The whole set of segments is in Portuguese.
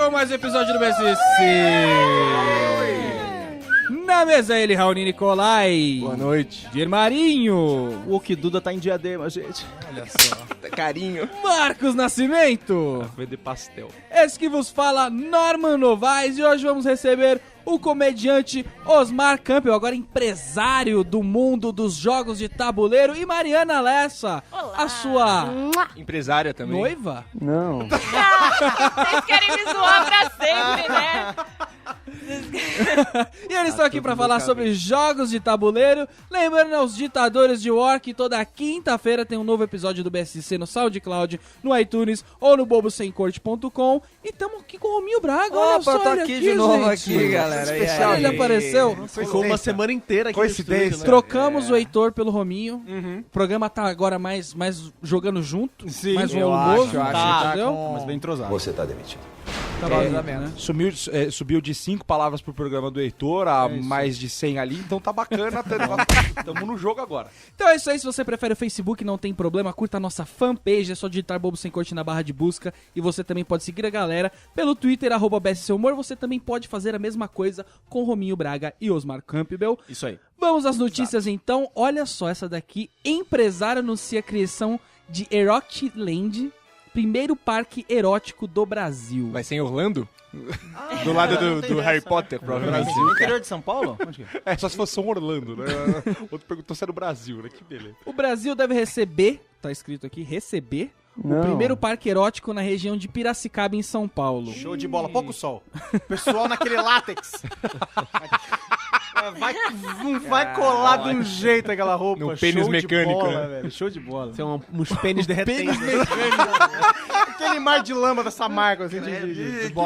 com mais um episódio do BSC. Na mesa ele, Raoni Nicolai. Boa noite. Dirmarinho. O Okiduda tá em Diadema, gente. Olha só. Carinho. Marcos Nascimento. Vender pastel. Esse que vos fala, Norman Novaes. E hoje vamos receber o comediante Osmar Campbell, agora empresário do mundo dos jogos de tabuleiro. E Mariana Lessa, a sua Empresária também. noiva? Não. Vocês querem me zoar pra sempre, né? E eles estão aqui pra falar sobre jogos de tabuleiro. Lembrando aos ditadores de War que toda quinta-feira tem um novo episódio do BSC no SoundCloud, no iTunes ou no bobosemcorte.com. E estamos aqui com o Rominho Braga. Olha só, tô olha aqui de novo gente. aqui, galera. Olha, ele apareceu. Ficou uma semana inteira aqui. Coincidência. No Trocamos o Heitor pelo Rominho. O programa tá agora mais jogando junto. Sim, mais eu volumoso. acho, Tá, entendeu? Mas bem entrosado. Você tá demitido. Tá bonito, né? Subiu de 5 palavras pro programa do Heitor a mais de 100 ali, então tá bacana, tamo no jogo agora. Então é isso aí, se você prefere o Facebook, não tem problema, curta a nossa fanpage, é só digitar Bobo Sem Corte na barra de busca, e você também pode seguir a galera pelo Twitter, @BSCHumor, você também pode fazer a mesma coisa com Rominho Braga e Osmar Campbell. Isso aí. Vamos às notícias então, olha só essa daqui, empresário anuncia a criação de Eroticland, primeiro parque erótico do Brasil. Vai ser em Orlando? Do lado do Harry Potter, provavelmente. No interior de São Paulo? Onde que é? É, só se fosse São Orlando, né? Outro perguntou se era o Brasil, né? Que beleza. O Brasil deve receber, tá escrito aqui, receber, o primeiro parque erótico na região de Piracicaba, em São Paulo. Show de bola. Pouco sol. Pessoal naquele látex. Não vai colar de um jeito aquela roupa. No pênis Show mecânico, de bola, né? velho. Show de bola. Tem uns pênis derretendo. Aquele mar de lama dessa marca, assim,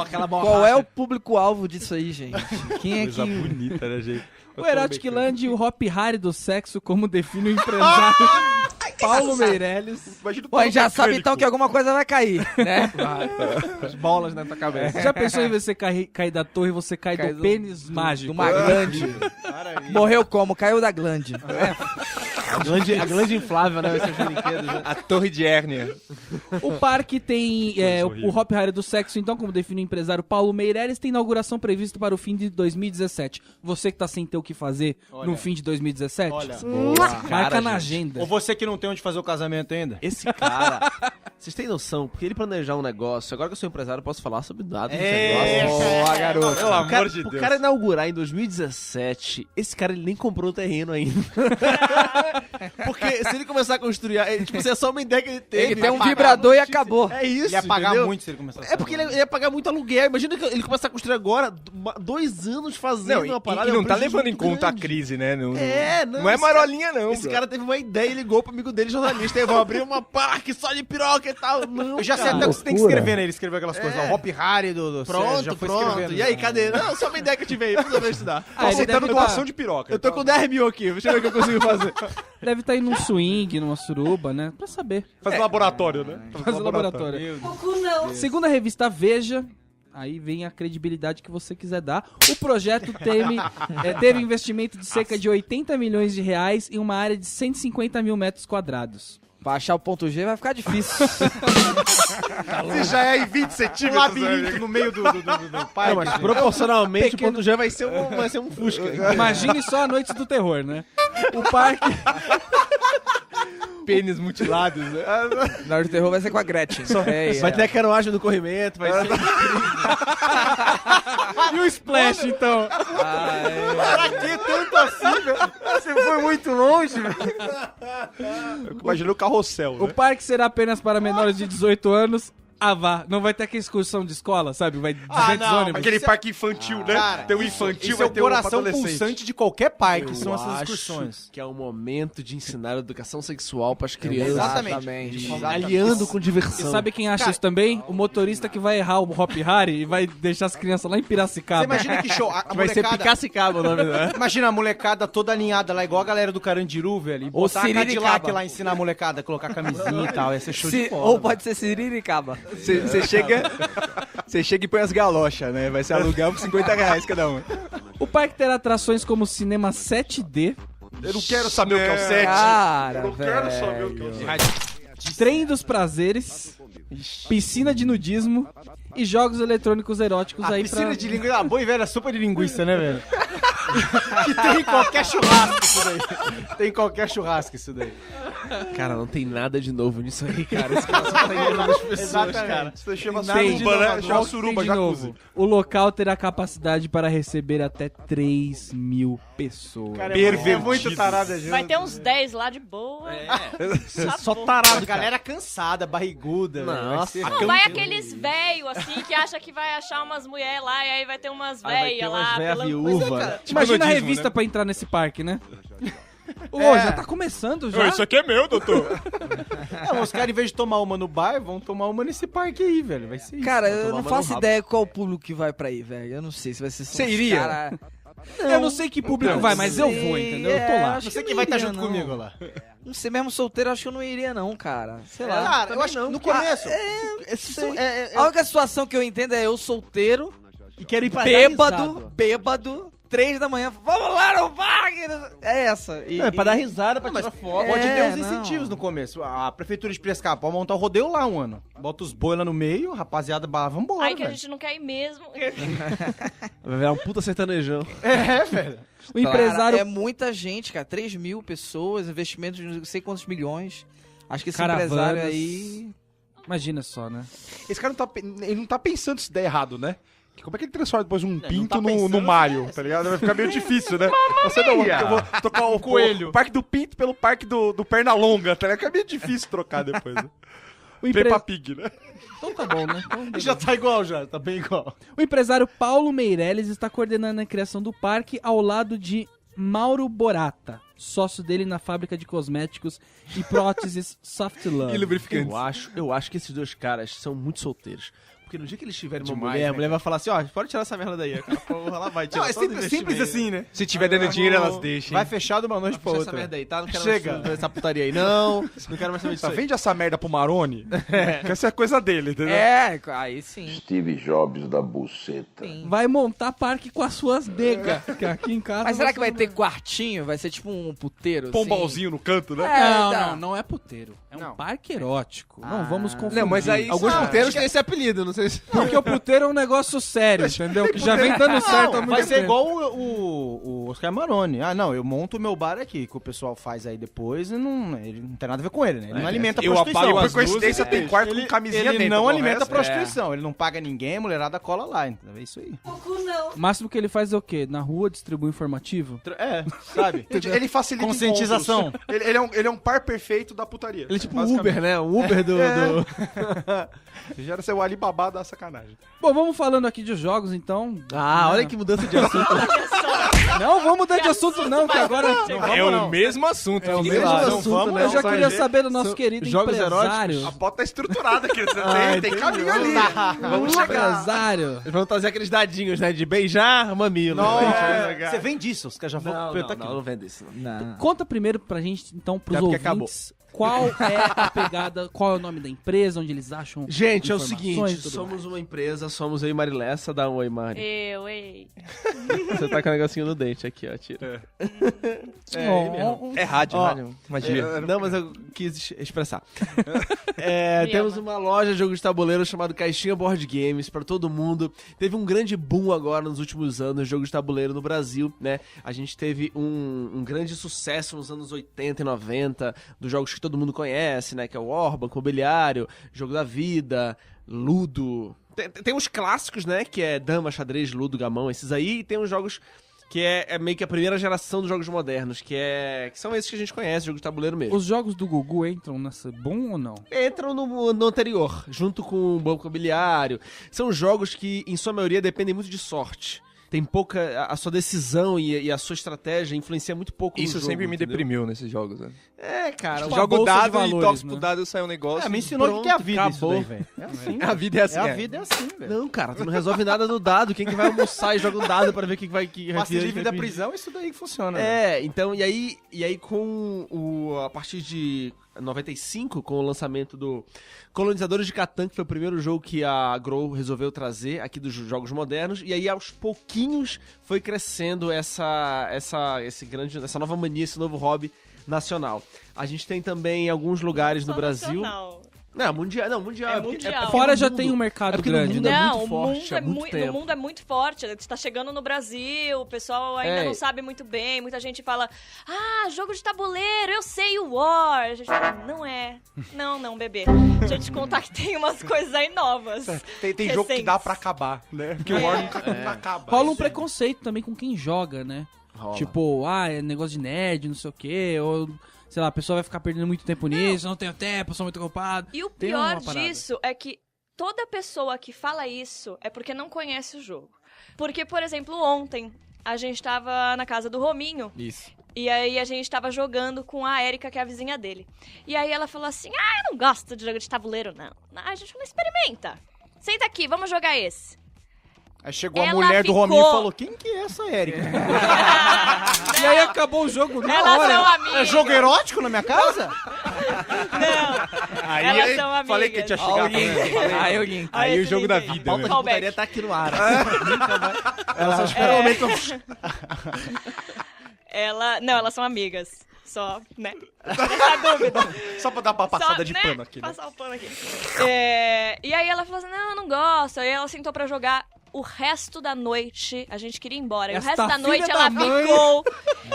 aquela bola. Qual é o público-alvo disso aí, gente? Quem é Coisa que... bonita, né, gente? O Eroticland e o Hop Harry do sexo, como define o empresário Paulo Meirelles. Imagina o Pô, a gente já mecânico. sabe então que alguma coisa vai cair, né? As bolas na tua cabeça. Já pensou em você cair da torre e você cai do pênis mágico? De uma glande. Morreu como? Caiu da glande. A glande inflável, né? Esses brinquedos. Né? A torre de hérnia. O parque tem o Hop Harry do sexo, então, como define o empresário Paulo Meirelles, tem inauguração prevista para o fim de 2017. Você que tá sem ter o que fazer no fim de 2017, Olha. marca na agenda. Ou você que não tem onde fazer o casamento ainda. Esse cara, vocês têm noção, porque ele planejar um negócio, agora que eu sou empresário, eu posso falar sobre dados desse negócio. Boa, garoto. Pelo amor de O Deus. cara inaugurar em 2017, esse cara ele nem comprou o terreno ainda. Porque se ele começar a construir, tipo, isso é só uma ideia que ele teve. Ele tem um vibrador e acabou. É isso, Ele ia pagar entendeu? muito se ele começasse. É porque ele ia pagar muito aluguel. Imagina que ele começar a construir agora, 2 anos fazendo Não, uma parada. e não é um tá prejuízo levando em muito conta grande. a crise, né? Não É, não é esse marolinha, não. Esse cara teve uma ideia e ligou pro amigo dele, jornalista, e vou abrir uma parque só de piroca e tal. Não, Eu já sei cara. até o que você tem que escrever, né? Ele escreveu aquelas coisas lá. O Hop Harry do Pronto, já foi pronto. escrevendo. E aí, cadê? Não, só uma ideia que eu tive aí, vamos ver estudar. Ah, ele aceitando deve doação tá- de piroca. Eu tô com 10 mil aqui, deixa eu ver o que eu consigo fazer. Deve estar indo num swing, numa suruba, né? Pra saber. Fazer laboratório, né? Fazer laboratório. Não. Segundo a revista Veja, aí vem a credibilidade que você quiser dar, o projeto teve investimento de cerca de 80 milhões de reais em uma área de 150 mil metros quadrados. Pra achar o ponto G vai ficar difícil. Se já é em 20 Um centímetros. labirinto no meio do parque. Não, mas proporcionalmente o ponto G vai ser um Fusca. Imagine só a Noites do Terror, né? O parque... Pênis mutilados, né? Na hora do terror vai ser com a Gretchen. Vai ter a canoagem do corrimento, vai ser... E o Splash, então? Pra que tanto assim, velho? Você foi muito longe, velho. Imagina o carrossel, O né? parque será apenas para menores de 18 anos. Ah, vá. Não vai ter aquela excursão de escola, sabe? Vai 200 não, ônibus. Aquele parque infantil, né? Cara, Tem um infantil, Esse vai é o ter um coração adolescente. pulsante de qualquer parque, Eu são essas acho excursões. que é o momento de ensinar educação sexual pras crianças. Exatamente. Aliando com E diversão. sabe quem acha isso também? O motorista que vai errar o Hop Harry e vai deixar as crianças lá em Piracicaba. Você imagina que show. A Vai ser molecada... Picacicaba o nome, né? Imagina a molecada toda alinhada lá, igual a galera do Carandiru, velho. E Ou botar a Cadillac Siriricaba. lá, ensinar a molecada a colocar camisinha e tal. Ia ser show de bola. Ou pode ser Siriricaba. Você chega e põe as galochas, né? Vai ser aluguel por 50 reais cada um. O parque terá atrações como cinema 7D, Eu não quero saber o que é o 7. Cara, Eu não quero saber o que é o 7. trem dos prazeres, piscina de nudismo e jogos eletrônicos eróticos A aí piscina pra... de linguiça, a boa e velha sopa de linguiça, né, velho? Que tem em qualquer churrasco isso daí. Tem em qualquer churrasco isso daí. Cara, não tem nada de novo nisso aí, cara. Esse cara só tá enganando as pessoas, Exatamente. cara. Isso chama Nada de suruba, né? inovador. Chama suruba, de jacuzzi. novo. O local terá capacidade para receber até 3.000 pessoas. Cara, Pervertido. é muito tarada junto. Vai ter uns 10 lá de boa. Só A tarado, cara. galera cansada, barriguda. velho. Vai Nossa. ser- Não, vai aqueles velhos, assim, que acha que vai achar umas mulheres lá, e aí vai ter umas velhas lá. véia pela- viúva. Né? Imagina a nudismo, revista né? pra entrar nesse parque, né? Ô, É. já tá começando já? Isso aqui é meu, doutor. Não, os caras, em vez de tomar uma no bar, vão tomar uma nesse parque aí, velho. Vai ser isso. Cara, eu tomar não uma faço no rabo. ideia qual o público que vai pra aí, velho. Eu não sei se vai ser só Você uns iria? cara- Eu não sei que público vai, mas eu vou, entendeu? Eu tô lá. acho Você eu que não vai estar iria, junto não. comigo lá. Não sei, mesmo solteiro, acho que eu não iria não, cara. Sei lá. Cara, eu acho que no começo. A única situação que eu entendo é eu solteiro, E quero ir pra bêbado, 3 da manhã, vamos lá no parque! É essa. E, Não, é pra dar risada, pra tirar foto. Pode ter uns não. incentivos no começo. A prefeitura de Piracicaba pode montar o rodeio lá um ano. Bota os boi lá no meio, rapaziada, vambora, Aí que a velho. gente não quer ir mesmo. Vai virar um puta sertanejão. É, velho. O empresário... Cara, é muita gente, cara. 3.000 pessoas, investimento de não sei quantos milhões. Acho que esse Caravanas. empresário aí... Imagina só, né? Esse cara ele não tá pensando se der errado, né? Que como é que ele transforma depois um pinto tá pensando no se Mario, der, tá ligado? Vai ficar meio difícil, né? Você não, eu vou tocar o coelho. O parque do pinto pelo parque do Pernalonga, tá ligado? Fica meio difícil trocar depois, né? O, empre- Peppa Pig, né? Então tá bom, né? Então, beleza. Já tá igual, já. Tá bem igual. O empresário Paulo Meirelles está coordenando a criação do parque ao lado de Mauro Borata, sócio dele na fábrica de cosméticos e próteses Soft Love. Eu acho que esses dois caras são muito solteiros. Porque no dia que eles tiverem uma Demais, mulher, né, a mulher vai falar assim, ó, pode tirar essa merda daí. Cara, porra, lá vai, tira Não, é todo o simples investimento. assim, né? Se tiver dando dinheiro, elas deixam. Vai fechar de uma noite pra Tira essa outra. merda aí, tá? Não quero Chega. mais essa putaria aí, não. Não quero mais saber disso Tá, aí. vende essa merda pro Maroni, que essa é coisa dele, entendeu? É, aí sim. Steve Jobs da buceta. Vai montar parque com as suas negas, que aqui em casa... Mas será que vai você ter quartinho? Vai ser tipo um puteiro? Pombalzinho no canto, né? Não, É, não, não é puteiro. É um parque erótico. Não vamos confundir. Não, mas aí alguns puteiros têm esse apelido, não sei se... Porque o puteiro é um negócio sério, entendeu? Que já vem dando certo há muito Vai ser tempo. igual o Oscar Maroni. Ah, não, eu monto o meu bar aqui, que o pessoal faz aí depois e ele não tem nada a ver com ele, né? Ele não alimenta a Eu prostituição. apago Por as coincidência, luzes, tem quarto ele, com camisinha ele dentro. não o alimenta a resto- prostituição, ele não paga ninguém, a mulherada cola lá, entendeu? É isso aí. O máximo que ele faz é o quê? Na rua distribui informativo? É, sabe? Ele facilita Conscientização. encontros. Ele é um par perfeito da putaria. Ele é tipo um Uber, né? Um Uber do... Ele era ser o Alibaba da sacanagem. Bom, vamos falando aqui de jogos, então. Ah, olha que mudança de assunto. Não, vamos mudar de assunto não, que agora... O mesmo assunto. É o mesmo Não assunto, vamos, né? Eu já Só queria ver. saber do nosso querido jogos empresário. A pauta tá estruturada aqui. Tem caminho ali. Vamos empresário. Eles vão trazer aqueles dadinhos, né? De beijar mamilo. Você vende isso? Os caras já vão apertar aqui. não vende isso. Não. Conta primeiro pra gente, então, pros Já porque ouvintes, qual é a pegada, qual é o nome da empresa, onde eles acham Gente, é o informações seguinte, e tudo somos uma empresa, somos eu e Marilessa, dá um oi, Mari. Ei. Você tá com o negocinho no dente aqui, ó, tira. mais. É rádio, Ó, rádio. Magia. Não, mas eu quis expressar. Temos uma loja de jogos de tabuleiro chamada Caixinha Board Games pra todo mundo. Teve um grande boom agora nos últimos anos de jogos de tabuleiro no Brasil, né? A gente teve um grande sucesso nos anos 80 e 90 dos jogos que todo mundo conhece, né? Que é o War, Banco Imobiliário, Jogo da Vida, Ludo. Tem os clássicos, né? Que é Dama, Xadrez, Ludo, Gamão, esses aí. E tem uns jogos que é meio que a primeira geração dos jogos modernos, que são esses que a gente conhece, jogo de tabuleiro mesmo. Os jogos do Gugu entram nessa bom ou não? Entram no anterior, junto com o Banco Imobiliário. São jogos que, em sua maioria, dependem muito de sorte. Tem pouca... A sua decisão e a sua estratégia influencia muito pouco no Isso jogo, sempre me entendeu? deprimiu nesses jogos, né? É, cara. Tipo, o a Jogo bolsa de dado e valores, toque né? pro dado e sai um negócio. Me ensinou o que é a vida acabou. isso daí, velho. É assim. A vida é assim. A vida é assim, velho. Não, cara, tu não resolve nada no dado. Quem que vai almoçar e joga um dado pra ver quem que vai... Passe livre da pedir? prisão, isso daí que funciona. velho. É, então, e aí com a partir de 95, com o lançamento do Colonizadores de Catan, que foi o primeiro jogo que a Grow resolveu trazer aqui dos jogos modernos, e aí aos pouquinhos foi crescendo essa nova mania, esse novo hobby nacional. A gente tem também alguns lugares no Brasil... Nacional. Não, mundial. É porque- mundial. Fora já no tem um mundo- mercado porque no grande, mundo né? é Não, muito o forte, mundo há muito tempo. no mundo é muito forte. Está chegando no Brasil, o pessoal ainda não sabe muito bem. Muita gente fala, jogo de tabuleiro, eu sei o War. A gente fala, não é. Não, bebê. Deixa eu te contar que tem umas coisas aí novas. Tem jogo que dá pra acabar, né? Porque o War nunca acaba. Rola um preconceito também com quem joga, né? Rola. Tipo, é negócio de nerd, não sei o quê, ou... Sei lá, a pessoa vai ficar perdendo muito tempo nisso, não tenho tempo, sou muito ocupado. E o Tem pior uma parada. disso é que toda pessoa que fala isso é porque não conhece o jogo. Porque, por exemplo, ontem a gente tava na casa do Rominho. Isso. E aí a gente tava jogando com a Erika, que é a vizinha dele. E aí ela falou assim, eu não gosto de jogo de tabuleiro, não. A gente não experimenta. Senta aqui, vamos jogar esse. Aí chegou a Ela mulher do ficou- Rominho e falou, quem que é essa Érica? E aí acabou o jogo na Elas hora. são amigas. É jogo erótico na minha casa? Não, elas são amigas. Falei que tinha chegado. Aí o link. Aí o esse jogo da link. vida, Pauta né? de putaria tá aqui no ar. Nunca vai. Ela só É. espera o momento. Elas são amigas. Só, né? Essa dúvida. Só pra dar uma passada Só, de né? pano aqui, né? Passar o pano aqui. E aí ela falou assim, não, eu não gosto. Aí ela sentou pra jogar o resto da noite. A gente queria ir embora. E o Esta resto da noite filha ela da mãe. ficou.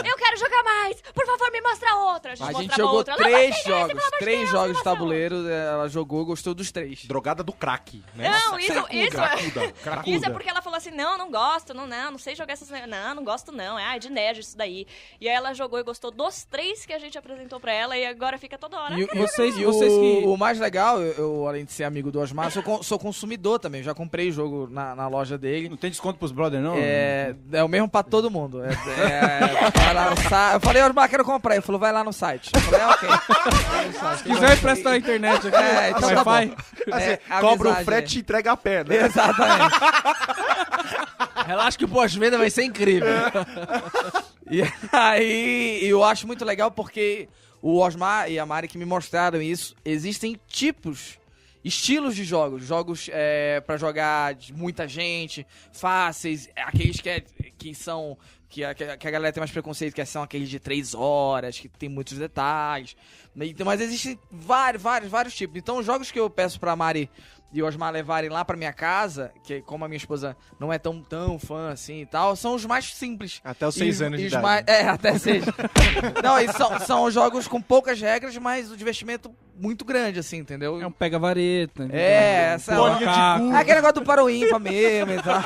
Eu quero jogar mais. Por favor, me mostra outra. A gente mostrava jogou outra. Não, 3 mas tem esse, jogos. pelo amor de 3 Deus, jogos me de mostra tabuleiro, ela jogou, gostou dos 3. Drogada do crack, né? Não, isso Cracuda. Isso é porque ela falou assim, não gosto, não sei jogar essas... Não gosto não, é de nerd isso daí. E aí ela jogou e gostou dos 3 que a gente apresentou pra ela e agora fica toda hora. E, Vocês e que... o mais legal, eu além de ser amigo do Osmar, sou consumidor também. Já comprei o jogo na loja dele. Não tem desconto pros brother, não? É o mesmo pra todo mundo. Vai lá no site. Eu falei, Osmar, quero comprar. Ele falou, vai lá no site. Eu falei, ok. Se quiser emprestar a internet aqui, Então tá Wi-Fi. bom. Cobra o amizade frete e entrega a pé, né? aí. Exatamente. Relaxa que o pós-venda vai ser incrível. E aí, eu acho muito legal porque o Osmar e a Mari que me mostraram isso, existem estilos de jogos pra jogar de muita gente, fáceis, aqueles que são, que a galera tem mais preconceito, que são aqueles de 3 horas, que tem muitos detalhes, então, mas existem vários tipos. Então os jogos que eu peço pra Mari e o Osmar levarem lá pra minha casa, que como a minha esposa não é tão fã assim e tal, são os mais simples. Até os 6 anos de os idade. mais- até 6. Não, e são jogos com poucas regras, mas o divertimento muito grande, assim, entendeu? É um pega-vareta. Essa Bolinha de cu. aquele negócio do para o ímpar mesmo e tal.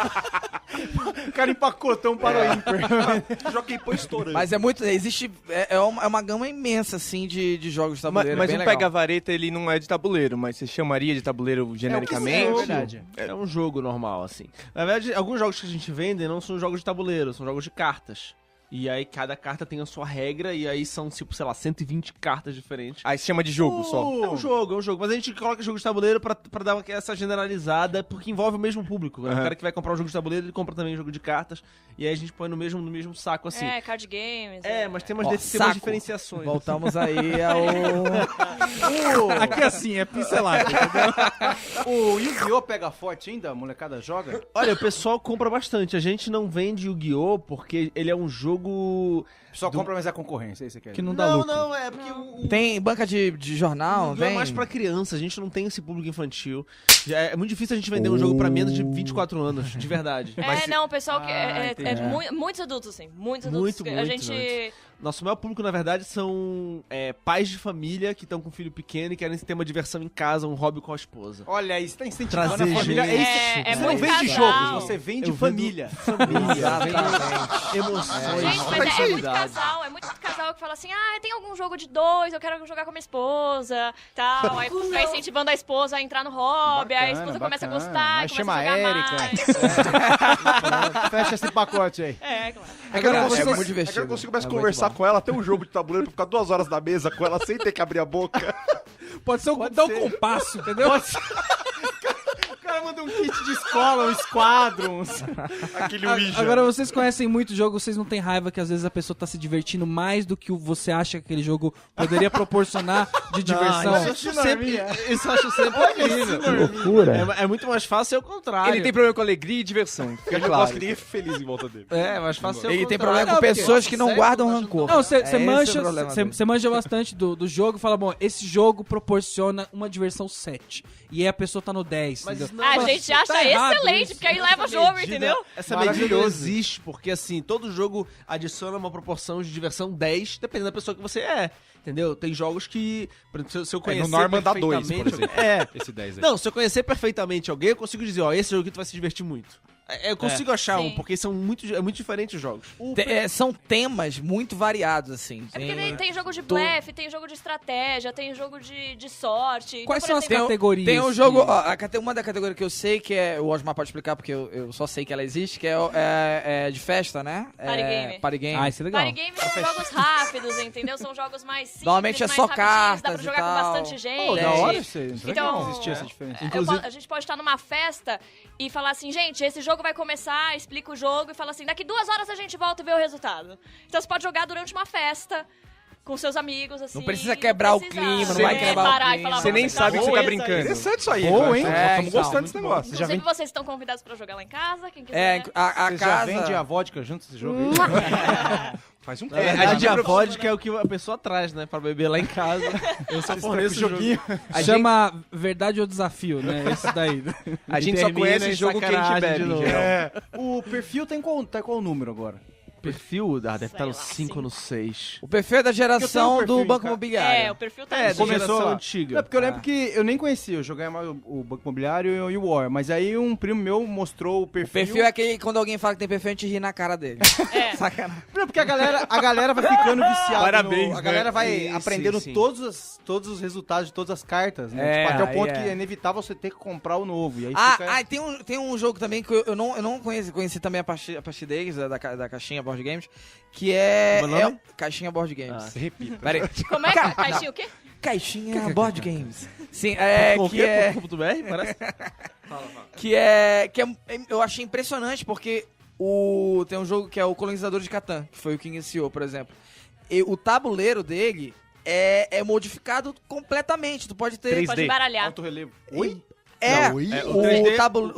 O cara empacotão para o ímpar. Joguei pô estourando. Mas é muito. Existe. É uma gama imensa, assim, de jogos de tabuleiro. Mas é um bem legal. pega-vareta, ele não é de tabuleiro, mas você chamaria de tabuleiro genericamente? É verdade. É um jogo normal, assim. Na verdade, alguns jogos que a gente vende não são jogos de tabuleiro, são jogos de cartas. E aí cada carta tem a sua regra, e aí são, tipo, sei lá, 120 cartas diferentes. Aí se chama de jogo só. É um jogo. Mas a gente coloca jogo de tabuleiro pra dar essa generalizada, porque envolve o mesmo público. Né? O cara que vai comprar um jogo de tabuleiro, ele compra também um jogo de cartas, e aí a gente põe no mesmo saco, assim. Card games. Mas tem umas, Ó, tem umas saco. diferenciações. Voltamos aí ao. Aqui assim, é pincelado. O Yu-Gi-Oh! Pega forte ainda? A molecada joga? Olha, o pessoal compra bastante. A gente não vende Yu-Gi-Oh! Porque ele é um jogo... O pessoal compra, mas é concorrência, é isso que você quer. Que não dá lucro. é porque o Tem banca de jornal, Yu-Gi-Oh! tem? é mais pra criança, a gente não tem esse público infantil. É muito difícil a gente vender um jogo pra menos de 24 anos, de verdade. Não, o pessoal que entendi. muitos adultos, assim. Muitos adultos. Muito, a muito, gente... Nosso maior público, na verdade, são pais de família que estão com filho pequeno e querem ter uma diversão em casa, um hobby com a esposa. Olha, isso tá incentivando Trazer a família. gente. Você não muito vende casal. jogos, você vende Eu família. Emoções. Gente, mas é muito casal que fala assim, tem algum jogo de 2, eu quero jogar com a minha esposa, tal. Aí vai incentivando a esposa a entrar no hobby, aí a esposa começa a bacana. gostar, Aí começa chama a a jogar Érica. mais. Fecha esse pacote aí. Claro. É que eu não É consigo, muito divertido. é que eu não consigo mais É muito conversar bom. com ela, ter um jogo de tabuleiro pra ficar 2 horas na mesa com ela sem ter que abrir a boca. Pode ser dar um compasso, entendeu? O cara manda um kit de escola, um Squadron. Aquele Ouija. Agora, vocês conhecem muito jogo, vocês não têm raiva que às vezes a pessoa tá se divertindo mais do que você acha que aquele jogo poderia proporcionar de diversão? Isso eu acho sempre horrível. Que loucura. É muito mais fácil ser o contrário. Ele tem problema com alegria e diversão. Fica Eu não claro. gosto que ninguém fique feliz em volta dele. É, mais fácil ser o Ele tem contrário. problema com pessoas que não guardam rancor. Não, você esse mancha, o problema dele. você manja bastante do jogo e fala, bom, esse jogo proporciona uma diversão 7. E aí a pessoa tá no 10. Mas entendeu? não, A mas gente acha tá errado excelente, isso. porque aí leva o jogo, entendeu? Essa medida não Maravilhoso. existe, porque assim, todo jogo adiciona uma proporção de diversão 10, dependendo da pessoa que você é. Entendeu? Tem jogos que, por exemplo, se eu No conhecer Norman dá 2, por perfeitamente... exemplo. É. Esse 10 aí. Não, se eu conhecer perfeitamente alguém, eu consigo dizer, ó, esse jogo aqui tu vai se divertir muito. Eu consigo achar Sim. um, porque são muito diferentes os jogos. São temas muito variados, assim. É porque tem jogo de blefe, tem jogo de estratégia, tem jogo de sorte. Quais então, são por as exemplo, categorias? Tem um jogo, ó, uma da categoria que eu sei, que é, o Osmar pode explicar, porque eu só sei que ela existe, que é de festa, né? Party game. Party game. Ah, isso é legal. Party game são jogos rápidos, entendeu? São jogos mais simples, Normalmente é mais só rapidinhos, dá pra cartas e jogar com tal. bastante gente. Pô, da hora isso aí. Então, Legal existir essa diferença. a gente pode estar numa festa e falar assim, gente, esse jogo vai começar, explica o jogo e fala assim, daqui 2 horas a gente volta e vê o resultado. Então você pode jogar durante uma festa, com seus amigos, assim. Não precisa quebrar o clima, não vai quebrar o parar e clima. falar, Você nem vamos sabe que você tá coisa. brincando. Interessante isso aí. Boa, cara. hein? Nós É, estamos então, gostando desse negócio. Inclusive, vocês estão convidados pra jogar lá em casa, quem quiser. A Você já casa... vende a vodka junto desse jogo? Faz um Na verdade, a vodka é o que a pessoa traz, né? Pra beber lá em casa. Eu só forneço o joguinho. Chama Verdade ou Desafio, né? Esse daí. A gente só conhece jogo que a gente bebe, em geral. O perfil tá qual número agora? Perfil, deve estar no lá, 5 ou no 6. O perfil é da Eu tenho geração um perfil do em Banco casa. Imobiliário. O perfil tá É, da Começou geração lá. antiga. Não, porque eu lembro que eu nem conhecia, eu joguei mais o Banco Imobiliário e o War, mas aí um primo meu mostrou o O perfil. perfil é aquele, quando alguém fala que tem perfil, a gente ri na cara dele. É. Sacanagem. Não, porque a galera vai ficando viciada. Parabéns, A galera né? vai Sim, aprendendo sim. todos os resultados de todas as cartas, né? É, Tipo, até o aí ponto é. que é inevitável você ter que comprar o novo. E aí Tem um jogo também que eu não conheci também a partir deles, da caixinha Board Games, que é... Como é o nome? Caixinha Board Games. Repita. Pera aí. Como é que é? Caixinha o quê? Caixinha Board Games. Sim, .br, parece? eu achei impressionante porque tem um jogo que é o Colonizador de Catan, que foi o que iniciou, por exemplo. E o tabuleiro dele é modificado completamente. Tu pode ter... 3D. Pode embaralhar. Alto relevo. Oi? Não,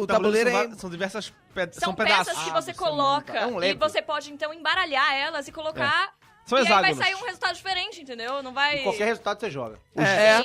O tabuleiro é... São diversas São pedaços. peças que você coloca É um e Lego. você pode, então, embaralhar elas e colocar... São e aí vai hexágonos. sair um resultado diferente, entendeu? Não vai... Qualquer resultado você joga.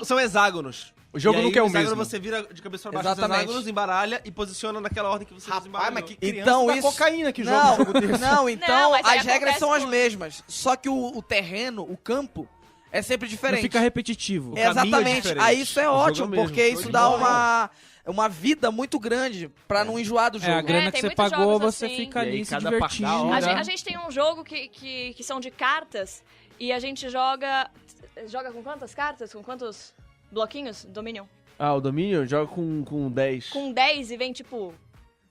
São hexágonos. O jogo E aí, nunca é o hexágono mesmo. Você vira de cabeça pra baixo dos Exatamente. hexágonos, embaralha e posiciona naquela ordem que você Rapaz, mas que criança Então da isso... cocaína que joga Não, um jogo desse. não, então Não, mas aí as regras acontece são as tudo. mesmas. Só que o terreno, o campo, é sempre Não diferente. fica repetitivo. caminho é Exatamente. diferente. Aí isso é O jogo ótimo, é o mesmo. porque Show isso de dá bola. uma vida muito grande pra não enjoar do jogo. A grana É, que tem você muitos pagou, jogos você assim. fica E aí ali se cada divertindo. partida- A gente tem um jogo que são de cartas e a gente joga... Joga com quantas cartas? Com quantos bloquinhos? Dominion. Ah, o Dominion joga com 10. Com 10 e vem, tipo,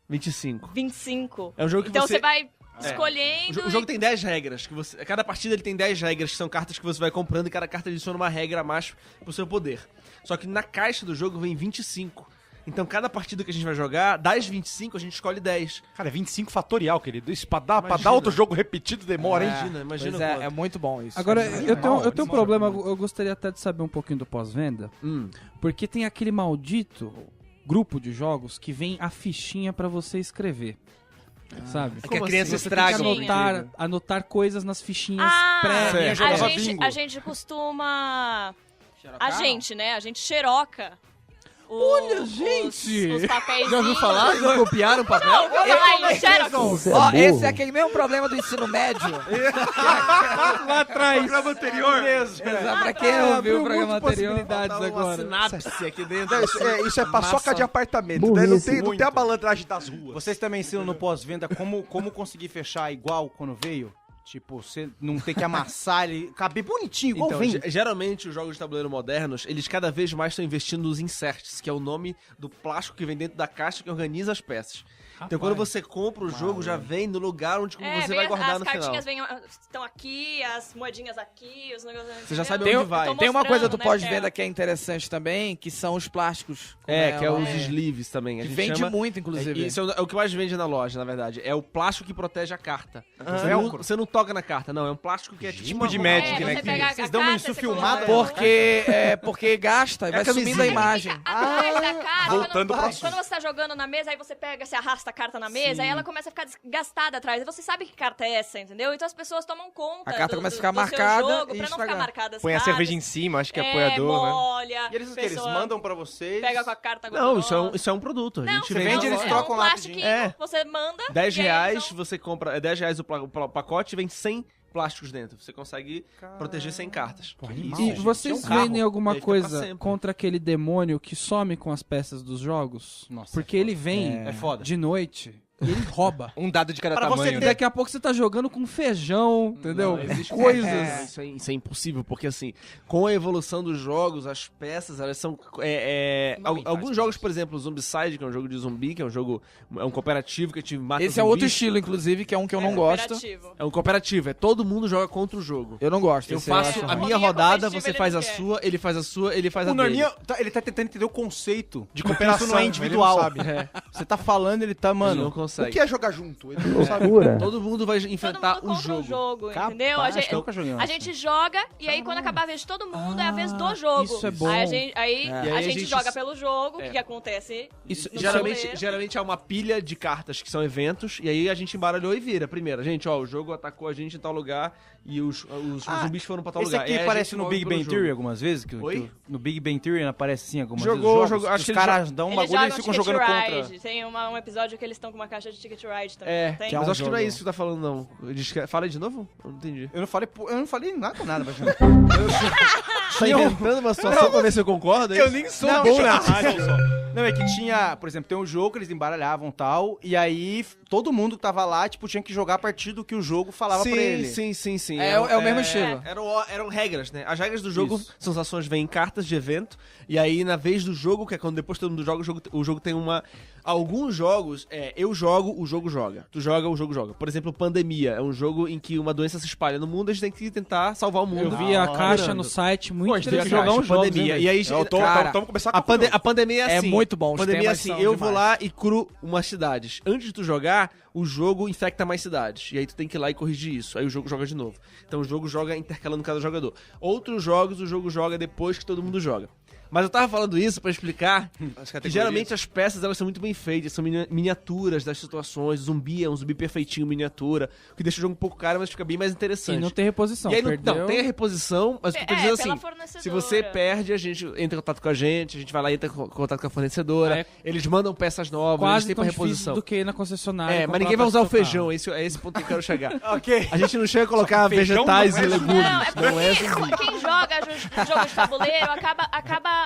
25. 25. É um jogo que Então você... você vai escolhendo... O jogo tem 10 regras. Cada partida ele tem 10 regras, que são cartas que você vai comprando e cada carta adiciona uma regra a mais pro seu poder. Só que na caixa do jogo vem 25. Então cada partida que a gente vai jogar, das 25, a gente escolhe 10. Cara, é 25 fatorial, querido. Isso pra dar Imagina. outro jogo repetido demora, hein? Imagina Pois quanto. é muito bom isso. Agora, eu tenho um animal. problema, eu gostaria até de saber um pouquinho do pós-venda, porque tem aquele maldito grupo de jogos que vem a fichinha pra você escrever. Sabe? É que a Como criança assim? Você tem que estraga. anotar coisas nas fichinhas Ah, pré. a gente costuma... A gente, né? A gente xeroca. Olha, gente! Os papéis. Já ouviu falar? Já copiaram o papel? Ai, xerox. Você é Ó, burro. esse é aquele mesmo problema do ensino médio. Lá atrás. Programa anterior. Pra quem não viu o programa anterior. possibilidades Uma agora. sinapse aqui dentro. Não, isso é paçoca Massa. de apartamento, Burrice. né? Não tem a malandragem das ruas. Vocês também ensinam no pós-venda como conseguir fechar igual quando veio? Tipo, você não ter que amassar ele, caber bonitinho, igual Então, vem. geralmente os jogos de tabuleiro modernos, eles cada vez mais estão investindo nos inserts, que é o nome do plástico que vem dentro da caixa que organiza as peças. Então quando você compra o jogo, já vem no lugar onde você vai guardar no final. As cartinhas estão aqui, as moedinhas aqui, os negócios... Você já sabe Tem, onde vai. tem uma coisa do né? pós-venda que é interessante também, que são os plásticos. Que é o os sleeves também. A que gente vende chama... muito, inclusive. Isso é o que mais vende na loja, na verdade. É o plástico que protege a carta. Você não toca na carta, não. É um plástico que é tipo de Magic, né? Você pega a Vocês dão uma carta, isso você filmada? coloca- Porque gasta e vai camisinha. sumindo a imagem. Atrás da carta, voltando pro quando você tá jogando na mesa, aí você pega, você arrasta a carta na mesa, aí ela começa a ficar desgastada atrás. E você sabe que carta é essa, entendeu? Então as pessoas tomam conta. A carta começa a ficar do seu marcada jogo, e pra não estragar. ficar marcada as Põe a cartas. cerveja em cima, acho que é apoiador, né? molha. E eles, eles pessoa mandam pra vocês. Pega com a carta Não, gordurosa. isso é um produto. A Não, gente Você vende, eles é trocam um lá plastiquinho, rapidinho. você manda. R$10 e aí eles vão- você compra. É R$10 o pacote e vem 100 plásticos dentro. Você consegue proteger 100 cartas. E vocês É um carro. vendem alguma Ele fica pra coisa sempre. contra aquele demônio que some com as peças dos jogos? Nossa, Porque ele vem É foda. de noite e ele rouba. Um dado de cada Pra você tamanho. E ter- né? daqui a pouco você tá jogando com feijão, entendeu? Não, existe Coisas. Isso é impossível, porque assim, com a evolução dos jogos, as peças, elas são. Alguns jogos, por exemplo, o Zombicide, que é um jogo de zumbi, que é um jogo. É um cooperativo que a gente mata Esse é outro zumbis. estilo, inclusive, que é um que eu não gosto. Cooperativo. É um cooperativo, todo mundo joga contra o jogo. Eu não gosto. Eu esse faço acho a ruim. minha Rolinha rodada, competitiva, você ele faz não a quer. sua, ele faz a sua, ele faz a O dele. Norminha, ele tá tentando entender o conceito De porque cooperação, isso não é ele individual. não sabe. Você tá falando, ele tá, Ele não mano. consegue. O que é jogar junto? Ele não sabe. Todo mundo vai Todo enfrentar mundo o contra jogo. o jogo, Capaz, entendeu? acho que eu nunca joguei A essa. gente joga e aí quando acabar a vez de todo mundo é a vez do jogo. isso é bom. Aí a E aí a a gente gente joga pelo jogo, o É. que acontece? Isso, Geralmente é uma pilha de cartas que são eventos, e aí a gente embaralhou e vira. Primeiro, gente, o jogo atacou a gente em tal lugar e os zumbis foram pra tal Esse lugar. aqui E aí a aparece gente no morre Big pelo Bang jogo. Theory algumas vezes? Oi? No Big Bang Theory aparece sim algumas Jogou, vezes. acho Os que caras dão um Eles bagulho e eles jogam ficam Ticket jogando contra. Ride. Tem um episódio que eles estão com uma caixa de Ticket Ride também. É, Tem? Que é mas um acho que não é jogo. isso que você tá falando, não. Fala aí de novo? Eu não entendi. Eu não falei nada, Baixão. Tá inventando uma situação pra ver se eu concordo? é isso? nem sou Não, bom tinha- na rádio. Não, é que tinha, por exemplo, tem um jogo que eles embaralhavam e tal, e aí todo mundo que tava lá, tipo, tinha que jogar a partir do que o jogo falava pra ele. Sim. É o mesmo estilo. Eram regras, né? As regras do jogo Isso. são as ações vêm em cartas de evento, e aí na vez do jogo, que é quando depois todo mundo joga, o jogo tem uma... Alguns jogos, eu jogo, o jogo joga. Tu joga, o jogo joga. Por exemplo, Pandemia, é um jogo em que uma doença se espalha no mundo, a gente tem que tentar salvar o mundo. Eu vi a caixa curando. no site, muito Pô, a gente tem que interessante. jogar um jogo, Pandemia. E aí, Cara, Vamos começar a, com o jogo. a pandemia é É assim. muito bom, os Pandemia é temas assim, são eu vou demais. lá e curo umas cidades. Antes de tu jogar, o jogo infecta mais cidades. E aí tu tem que ir lá e corrigir isso. Aí o jogo joga de novo. Então o jogo joga intercalando cada jogador. Outros jogos, o jogo joga depois que todo mundo joga. Mas eu tava falando isso pra explicar que geralmente as peças elas são muito bem feitas, são miniaturas das situações. O zumbi é um zumbi perfeitinho, miniatura, o que deixa o jogo um pouco caro, mas fica bem mais E interessante. não tem reposição, E aí perdeu. não, tem a reposição, mas o que eu tô dizendo pela assim, fornecedora. se você perde, a gente entra em contato com a gente vai lá e entra em contato com a fornecedora, É. eles mandam peças novas, eles Quase têm tão pra difícil reposição. do que ir na concessionária. Mas ninguém vai usar o feijão, é esse ponto que eu quero chegar. Ok. A gente não chega a colocar feijão vegetais não é e zumbi. legumes, Não, é não é porque zumbi. quem joga jogo de tabuleiro acaba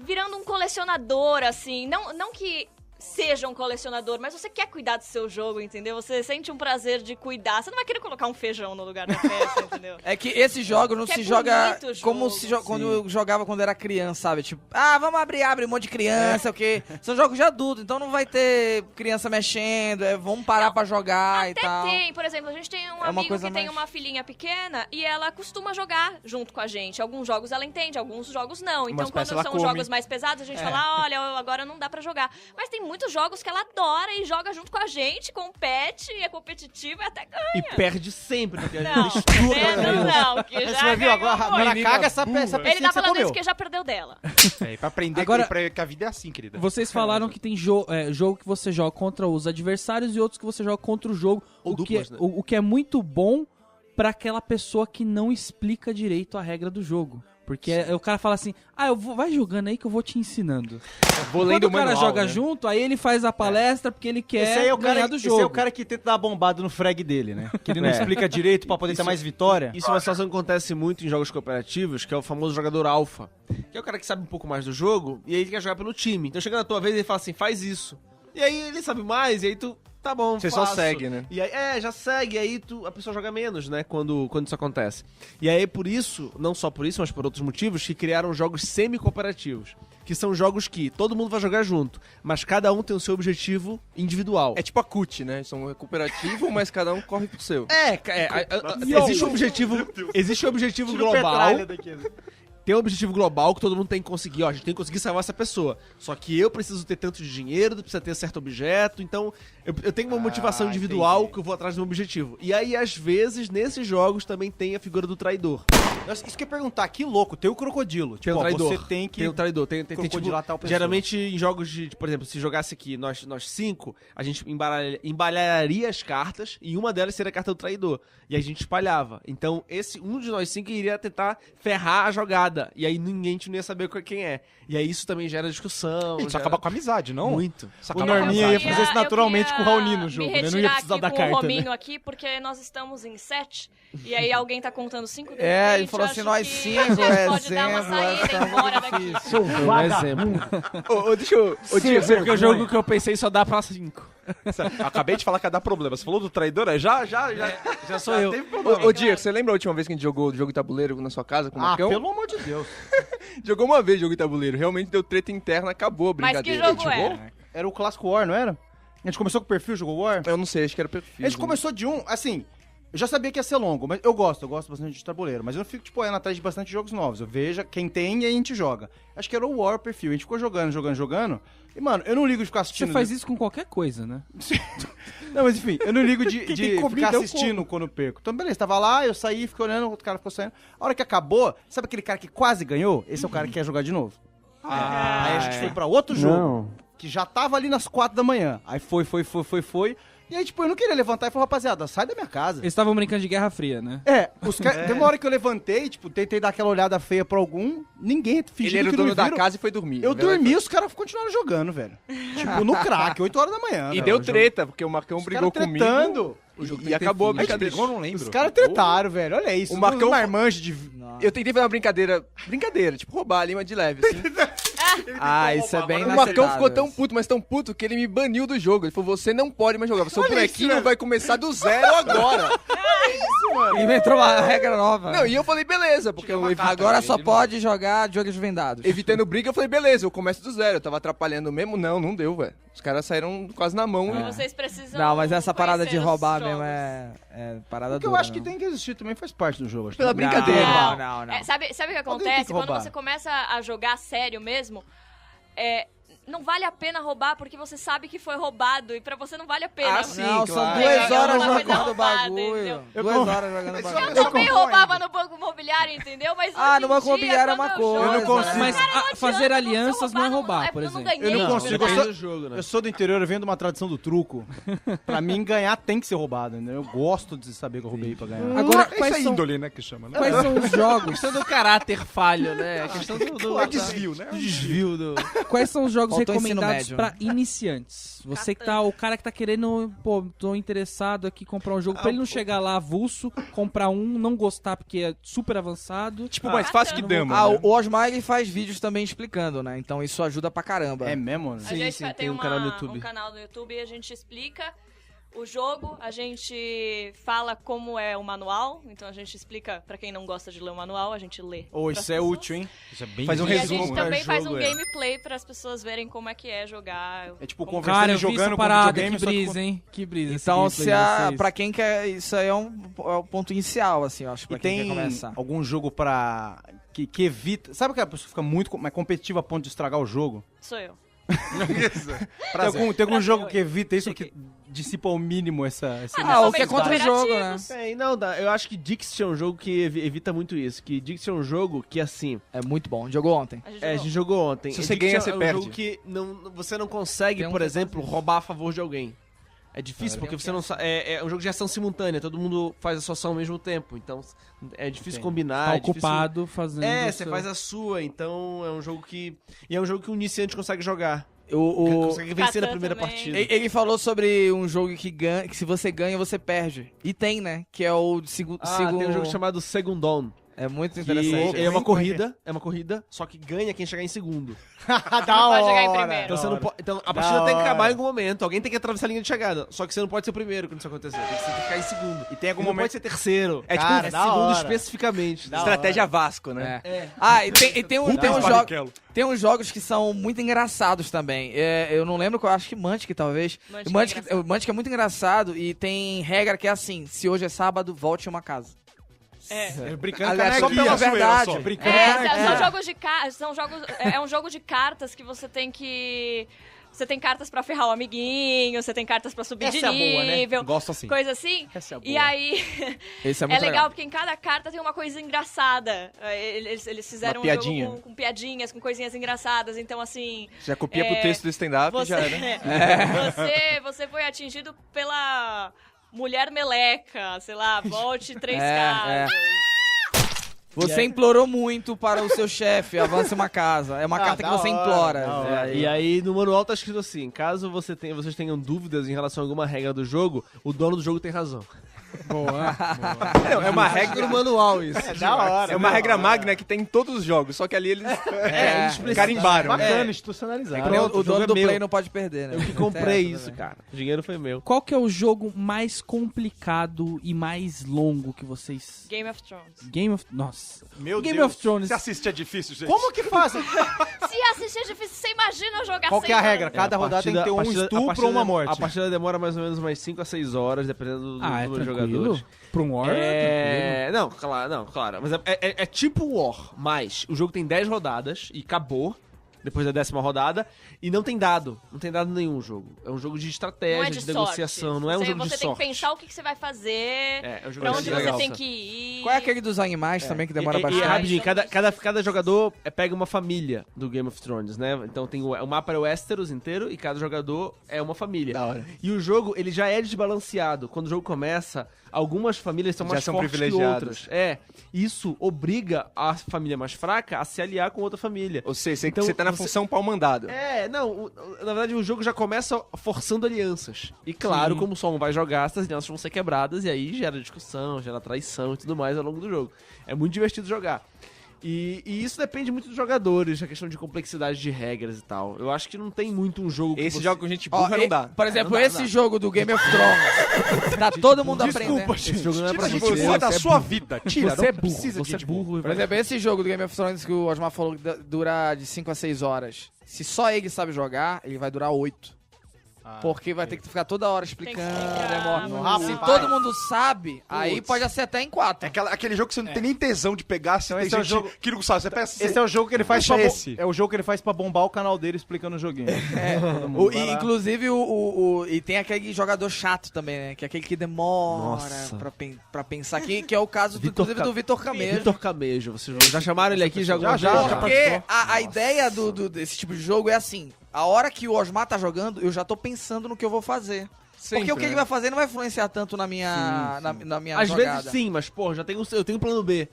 virando um colecionador, assim. Não que seja um colecionador, mas você quer cuidar do seu jogo, entendeu? Você sente um prazer de cuidar. Você não vai querer colocar um feijão no lugar da peça, entendeu? É que esses jogos não Que é se joga bonito o como jogo, se quando eu jogava quando era criança, sabe? Tipo, vamos abre um monte de criança, o quê? São jogos de adulto, então não vai ter criança mexendo, vamos parar pra jogar e Até tal. tem, por exemplo, a gente tem um É uma amigo coisa que tem mais- uma filhinha pequena e ela costuma jogar junto com a gente. Alguns jogos ela entende, alguns jogos não. Então, quando peças ela são come. jogos mais pesados, a gente fala, olha, agora não dá pra jogar. Mas tem muitos jogos que ela adora e joga junto com a gente, compete, é competitiva e até ganha. E perde sempre, porque a Não, gente estuda perdendo não, que Você já vai ver, ganhou agora muito. ela caga essa peça Ele tá falando isso que já perdeu dela. É, pra aprender Agora- que a vida é assim, querida. Vocês falaram que tem jogo que você joga contra os adversários e outros que você joga contra o jogo. Ou o duplas, que, né? o que é muito bom pra aquela pessoa que não explica direito a regra do jogo. Porque o cara fala assim, vai jogando aí que eu vou te ensinando. Vou Quando lendo o cara manual, joga né? junto, aí ele faz a palestra porque ele quer Esse aí é o ganhar cara, do esse jogo. é o cara que tenta dar uma bombada no frag dele, né? Que ele não explica direito pra poder ter mais vitória. Isso é uma situação que acontece muito em jogos cooperativos, que é o famoso jogador alfa. Que é o cara que sabe um pouco mais do jogo e aí ele quer jogar pelo time. Então chega na tua vez e ele fala assim, faz isso. E aí ele sabe mais, e aí tu tá bom, Você só faço. segue, né? E aí, já segue, aí a pessoa joga menos, né, quando isso acontece. E aí, por isso, não só por isso, mas por outros motivos, que criaram jogos semi-cooperativos. Que são jogos que todo mundo vai jogar junto, mas cada um tem o seu objetivo individual. É tipo a CUT, né? São cooperativo, mas cada um corre pro seu. Existe um objetivo global. Tem um objetivo global que todo mundo tem que conseguir. Ó, a gente tem que conseguir salvar essa pessoa. Só que eu preciso ter tanto de dinheiro, precisa ter certo objeto. Então, eu tenho uma motivação individual que eu vou atrás do meu objetivo. E aí, às vezes, nesses jogos também tem a figura do traidor. Nossa, isso que eu ia perguntar, que louco, tem o crocodilo. Tem Tipo, o ó, traidor. você tem que... Tem o traidor. Tem crocodilar tal pessoa. geralmente em jogos de, por exemplo, se jogasse aqui nós 5, a gente embaralharia as cartas e uma delas seria a carta do traidor. E a gente espalhava. Então, um de nós 5 iria tentar ferrar a jogada. E aí ninguém não ia saber quem é. E aí isso também gera discussão. Isso acaba com a amizade, não? Muito. Isso O acaba com a Norminha amizade. ia fazer isso naturalmente com o Raoni no jogo, né? Não ia precisar da com carta, o Rominho né? aqui, porque nós estamos em 7. E aí alguém tá contando 5 de É, repente, ele falou eu assim, acho nós que 5, a gente pode dar uma exemplo, saída essa e ir embora daqui. Um exemplo. Deixa eu... Porque o jogo que eu pensei só dá pra 5. Eu acabei de falar que ia dar problema. Você falou do traidor, já sou eu. teve problema. Ô, Diego, você lembra a última vez que a gente jogou jogo de tabuleiro na sua casa com o Ah, Marcão? pelo amor de Deus. Jogou uma vez jogo de tabuleiro. Realmente deu treta interna, acabou a Mas brincadeira. que jogo Jogou? é? Era o Clássico War, não era? A gente começou com o perfil, jogou War? Eu não sei, acho que era perfil. A gente começou de assim, eu já sabia que ia ser longo, mas eu gosto bastante de tabuleiro, mas eu não fico, tipo, indo atrás de bastante jogos novos. Eu vejo quem tem e a gente joga. Acho que era o War perfil. A gente ficou jogando. E, mano, eu não ligo de ficar assistindo. Você faz isso com qualquer coisa, né? Não, mas enfim, eu não ligo de tem comida, ficar eu assistindo quando eu perco. Então, beleza, tava lá, eu saí, fiquei olhando, o outro cara ficou saindo. A hora que acabou, sabe aquele cara que quase ganhou? Esse é o cara que quer jogar de novo. Aí a gente foi pra outro jogo, que já tava ali nas 4 da manhã. Aí foi. E aí, tipo, eu não queria levantar e falar, rapaziada, sai da minha casa. Eles estavam brincando de Guerra Fria, né? Teve uma hora que eu levantei, tipo, tentei dar aquela olhada feia pra algum, ninguém Ele fingindo era o que não me dono da viram. casa e foi dormir. Eu Na verdade, dormi, os caras continuaram jogando, velho. Tipo, no crack, 8 horas da manhã. E velho. deu O jogo- treta, porque o Marcão Os brigou caras comigo. tretando. O jogo e acabou a A gente brincadeira. brigou, não lembro. Os caras tretaram, velho. Olha isso. O Marcão- marmanjo de... Eu tentei fazer uma brincadeira, tipo roubar ali, mas de leve, assim. Ah, isso é bem O Marcão ficou inaceitável. tão puto, mas tão puto, que ele me baniu do jogo. Ele falou, você não pode mais jogar, seu bonequinho vai começar do zero agora. Inventou uma regra nova. Não, e eu falei, beleza, porque eu Agora só pode jogar jogos vendados. evitando briga, eu falei, beleza, eu começo do zero. Eu tava atrapalhando mesmo? Não deu, velho. Os caras saíram quase na mão. Então vocês precisam Não, mas essa parada de conhecer os roubar jogos. mesmo é parada Porque eu dura, acho que não. tem que existir também, faz parte do jogo. Acho. Pela brincadeira. Não. É, sabe o que tem acontece? que Quando roubar. você começa a jogar sério mesmo, não vale a pena roubar porque você sabe que foi roubado e pra você não vale a pena. Ah, sim, Não, são claro. 2 Pegar horas alguma coisa jogando roubada, bagulho. entendeu? 2 horas jogando bagulho. Eu também roubava no Banco Imobiliário, entendeu? Mas Ah, hoje no em Banco dia, Imobiliário é quando uma eu jogo, coisa. Eu não consigo. Mas cara, não fazer adianta, alianças você não é roubar, roubar, por eu não exemplo. ganhei, Eu não consigo, entendeu? eu sou- jogo, né? Eu sou do interior, eu venho de uma tradição do truco. Pra mim, ganhar tem que ser roubado, né? Eu gosto de saber que eu roubei pra ganhar. Agora, Isso quais é são, índole, né, que chama, né? quais são os jogos? questão do caráter falho, né? A questão do É desvio, né? Desvio do... Quais são os jogos Faltou ensino recomendados médio, pra iniciantes? Você que tá, o cara que tá querendo, pô, tô interessado aqui em comprar um jogo, pra ele não chegar lá avulso, comprar um, não gostar porque é super avançado. Tipo, mais fácil que dama. Ah, né? o Osmar ele faz vídeos também explicando, né? Então isso ajuda pra caramba. É mesmo, né? A gente sim, tem tem um canal no YouTube. um canal no YouTube e a gente explica o jogo, a gente fala como é o manual, então a gente explica pra quem não gosta de ler o manual, a gente lê. Ô, pras isso é pessoas. útil, hein? Isso é bem Faz um E a resumo gente pra também faz um jogo, gameplay para as pessoas verem como é que é jogar. É tipo Como- conversando Cara, e eu vi jogando essa com parada, videogame, que só que brisa, hein? Que brisa. Então, esse se gameplay de a, vocês. pra quem quer, isso aí é o ponto inicial, assim, eu acho, pra E quem tem quer começar. algum jogo pra... Que evita... Sabe que a pessoa fica muito mais competitiva a ponto de estragar o jogo? Sou eu. Tem algum Prazer, jogo oi. que evita isso, que dissipa ao mínimo essa Ah, o que é Jogos contra o jogo, né? cooperativos. Não, eu acho que Dixie é um jogo que evita muito isso. Que Dixie é um jogo que, assim, É muito bom. Jogou ontem. A gente a jogou. gente jogou ontem. Se você Dixie ganha, é você um perde. jogo que você não consegue, Tem um por que exemplo, roubar a favor de alguém. É difícil, porque você não sabe. É um jogo de ação simultânea, todo mundo faz a sua ação ao mesmo tempo. Então é difícil Entendi. combinar. Tá é difícil- ocupado fazendo... Você faz a sua, então é um jogo que. E é um jogo que o iniciante consegue jogar. O, Consegue vencer na Catan primeira também. partida. ele falou sobre um jogo que ganha, que se você ganha, você perde. E tem, né? Que é o segundo. Tem um jogo chamado Segundon. É muito Que interessante. é uma corrida, só que ganha quem chegar em segundo. Da Pode chegar em hora. primeiro. Então, você não pode, então a Da partida tem que acabar hora. em algum momento. Alguém tem que atravessar a linha de chegada. Só que você não pode ser o primeiro quando isso acontecer. Você tem que ficar em segundo. E tem algum Não momento... pode ser terceiro. É tipo Cara, da segundo hora. especificamente. Da estratégia Vasco, né? Ah, e tem uns Barrichello. tem uns jogos que são muito engraçados também. Eu não lembro, eu acho que Mantic, talvez. O Mantic é muito engraçado e tem regra que é assim, se hoje é sábado, volte uma casa. Brincando Aliás, com só a pela canequinha. verdade. só. Brincando É, com a canequinha. são jogos de cartas, é um jogo de cartas que você tem que... Você tem cartas pra ferrar o amiguinho, você tem cartas pra subir Essa de é a boa, né? nível, Gosto assim. coisa assim. Essa é a E boa. aí, Esse é é muito legal porque em cada carta tem uma coisa engraçada. Eles fizeram Uma piadinha. jogo com piadinhas, com coisinhas engraçadas. Então, assim, Já copia pro texto do stand-up e você, já era. você foi atingido pela mulher meleca, sei lá, volte 3 É, casas. Você implorou muito para o seu chefe, avance uma casa. É uma carta que da você hora, implora. da hora. E aí no manual tá escrito assim, caso vocês tenham dúvidas em relação a alguma regra do jogo, o dono do jogo tem razão. Não, é uma regra no manual isso. É da hora. É uma regra magna que tem em todos os jogos, só que ali eles carimbaram. Bacana, É. institucionalizado. O o jogo dono é do meu. Play não pode perder, né? Eu que comprei Tem essa isso, também. cara. O dinheiro foi meu. Qual que é o jogo mais complicado e mais longo que vocês... Game of Thrones. Game of... Nossa. Meu Game Deus. of Thrones. Se assistir é difícil, gente. Como que faz? Se assistir é difícil, você imagina jogar Qual que é a 6 regra? horas. Cada rodada tem que ter um estupro ou uma morte. A partida demora mais ou menos umas 5 a 6 horas, dependendo do Ah, é número de tranquilo? jogadores. Pra um War? Não, claro. Mas é tipo War, mas o jogo tem 10 rodadas e acabou depois da 10ª rodada e não tem dado. Não tem dado nenhum jogo. É um jogo de estratégia, Não é de, de negociação, sorte. não é um jogo de Você tem sorte. que pensar o que você vai fazer, É um jogo pra de onde legal. você tem que ir. Qual é aquele dos animais também que demora E bastante? rapidinho, cada jogador pega uma família do Game of Thrones, né? Então tem o mapa é o Westeros inteiro e cada jogador é uma família. Da hora. E o jogo, ele já é desbalanceado. Quando o jogo começa, algumas famílias são Já mais são fortes que privilegiadas. outras. Isso obriga a família mais fraca a se aliar com outra família. Ou seja, Então, você tá na você- função pau-mandado. Na verdade o jogo já começa forçando alianças. E claro, como só um vai jogar, essas alianças vão ser quebradas e aí gera discussão, gera traição e tudo mais ao longo do jogo. É muito divertido jogar. E isso depende muito dos jogadores, a questão de complexidade de regras e tal. Eu acho que não tem muito um jogo que Esse você... jogo com gente Ó, burra não dá. Por exemplo, Não dá, esse não dá. jogo do Game of Thrones. Tá todo mundo aprendendo. Esse jogo não é pra Tira gente. você da sua vida. Tira, Você é não burro, precisa você é de burro. Por exemplo, esse jogo do Game of Thrones que o Osmar falou que dura de 5 a 6 horas. Se só ele sabe jogar, ele vai durar 8. Porque vai ter que ficar toda hora explicando. explicar. demora. Se Rapaz. todo mundo sabe, aí pode acertar em 4. É aquele jogo que você não tem nem tesão de pegar, se Então tem esse é o gente jogo- que não sabe. Você pensa Esse é o jogo que ele faz Deixa pra esse. É o jogo que ele faz pra bombar o canal dele explicando o joguinho. Todo mundo vai lá. Inclusive, e tem aquele jogador chato também, né? Que é aquele que demora Nossa. pra pensar. Que é o caso, inclusive, do Vitor Camejo. Vitor Camejo, vocês já chamaram ele aqui já alguma Já, vez? já. Porque a ideia desse tipo de jogo é assim: a hora que o Osmar tá jogando, eu já tô pensando no que eu vou fazer. Porque o que ele vai fazer não vai influenciar tanto na minha, na minha Às jogada. vezes sim, mas pô, eu tenho um plano B.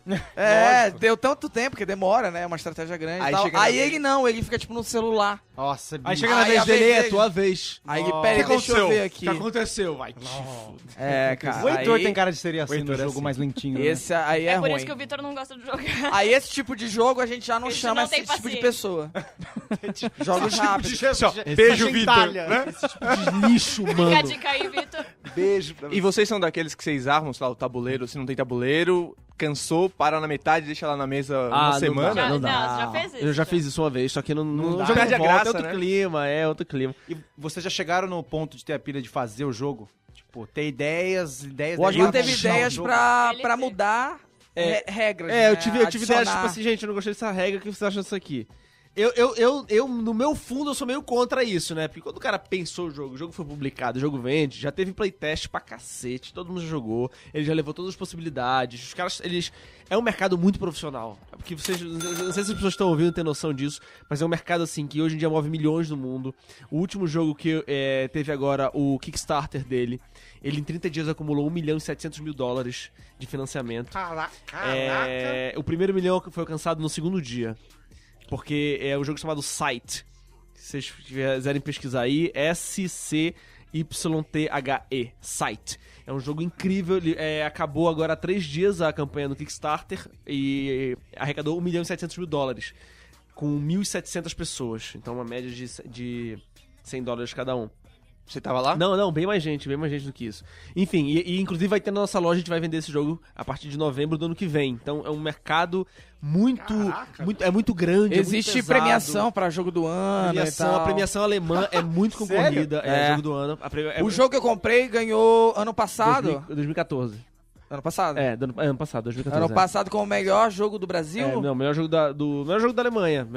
Deu tanto tempo que demora, né? É uma estratégia grande Aí e tal. chega na Aí vez- ele não, ele fica tipo no celular. Nossa, Aí bicho. chega na Aí vez a dele, vez é dele- tua vez. Aí ele, Nossa. pera, O que deixa eu ver aconteceu? aqui. O que aconteceu? Vai. É, cara. O Heitor aí, tem cara de ser assim no Heitor é jogo assim. mais lentinho. né? Esse aí é, É por ruim. isso que o Vitor não gosta de jogar. Aí esse tipo de jogo a gente já não Esse chama não tem esse tipo de paciência. pessoa. Jogos rápidos. Assim, ó, beijo, Vitor. Gentalha. Né? De lixo, Fica a mano. dica aí, Vitor. Beijo. E vocês são daqueles que vocês armam, sei lá, o tabuleiro, se não tem tabuleiro, cansou, para na metade, deixa lá na mesa uma não semana. dá, não Não, dá. você já fez isso? Eu já fiz isso uma vez, só que não dá. jogo Perde a volta, graça, é outro né? clima, outro clima. E vocês já chegaram no ponto de ter a pilha de fazer o jogo? Tipo, ter ideias. O Osmar teve montar o ideias jogo. pra Ele teve. mudar regras. É, eu né? tive ideias, tipo Adicionar. assim, gente, eu não gostei dessa regra, o que você acha disso aqui? Eu, no meu fundo, eu sou meio contra isso, né? Porque quando o cara pensou o jogo foi publicado, o jogo vende, já teve playtest pra cacete, todo mundo já jogou, ele já levou todas as possibilidades, os caras, eles... É um mercado muito profissional, porque vocês, não sei se as pessoas estão ouvindo, têm noção disso, mas é um mercado, assim, que hoje em dia move milhões no mundo. O último jogo que teve agora, o Kickstarter dele, ele em 30 dias acumulou $1.700.000 de financiamento. Caraca. O primeiro milhão foi alcançado no segundo dia. Porque é um jogo chamado Sight. Se vocês quiserem pesquisar aí, SCYTE. YTHE, Sight. É um jogo incrível, ele acabou agora há 3 dias a campanha no Kickstarter e arrecadou $1.700.000 com 1.700 pessoas. Então uma média de $100 cada um. Você tava lá? Não, bem mais gente do que isso. Enfim, e inclusive vai ter na nossa loja, a gente vai vender esse jogo a partir de novembro do ano que vem. Então é um mercado muito grande. Existe muito pesado. premiação pra jogo do ano e tal. A premiação alemã é muito concorrida. É jogo do ano. O jogo que eu comprei ganhou ano passado. 2014. Ano passado? Ano passado, 2014. Ano passado com o melhor jogo do Brasil? Não, o melhor jogo da Alemanha.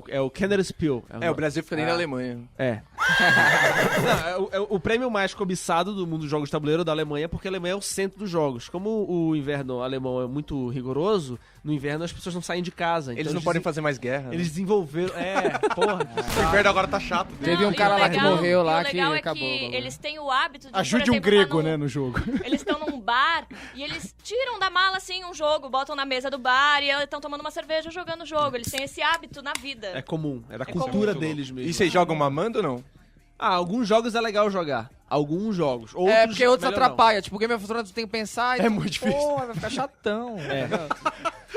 É o Kennerspiel. O Brasil fica nem na Alemanha. Não, o prêmio mais cobiçado do mundo dos jogos de tabuleiro da Alemanha, porque a Alemanha é o centro dos jogos. Como o inverno alemão é muito rigoroso, no inverno as pessoas não saem de casa. Eles então não podem fazer mais guerra. Eles desenvolveram... porra. O inverno agora tá chato. Teve um cara lá que morreu lá que legal acabou. É que eles têm o hábito de, Ajude por um exemplo, grego, né, no jogo. Eles estão num bar e eles tiram da mala, assim, um jogo, botam na mesa do bar e eles estão tomando uma cerveja jogando o jogo. Eles têm esse hábito na vida. É comum. É da cultura deles mesmo. E vocês jogam mamando ou não? Alguns jogos é legal jogar. Alguns jogos. Outros, porque outros melhor atrapalham. Tipo, Game of Thrones tu tem que pensar e É muito difícil. Pô, vai ficar chatão.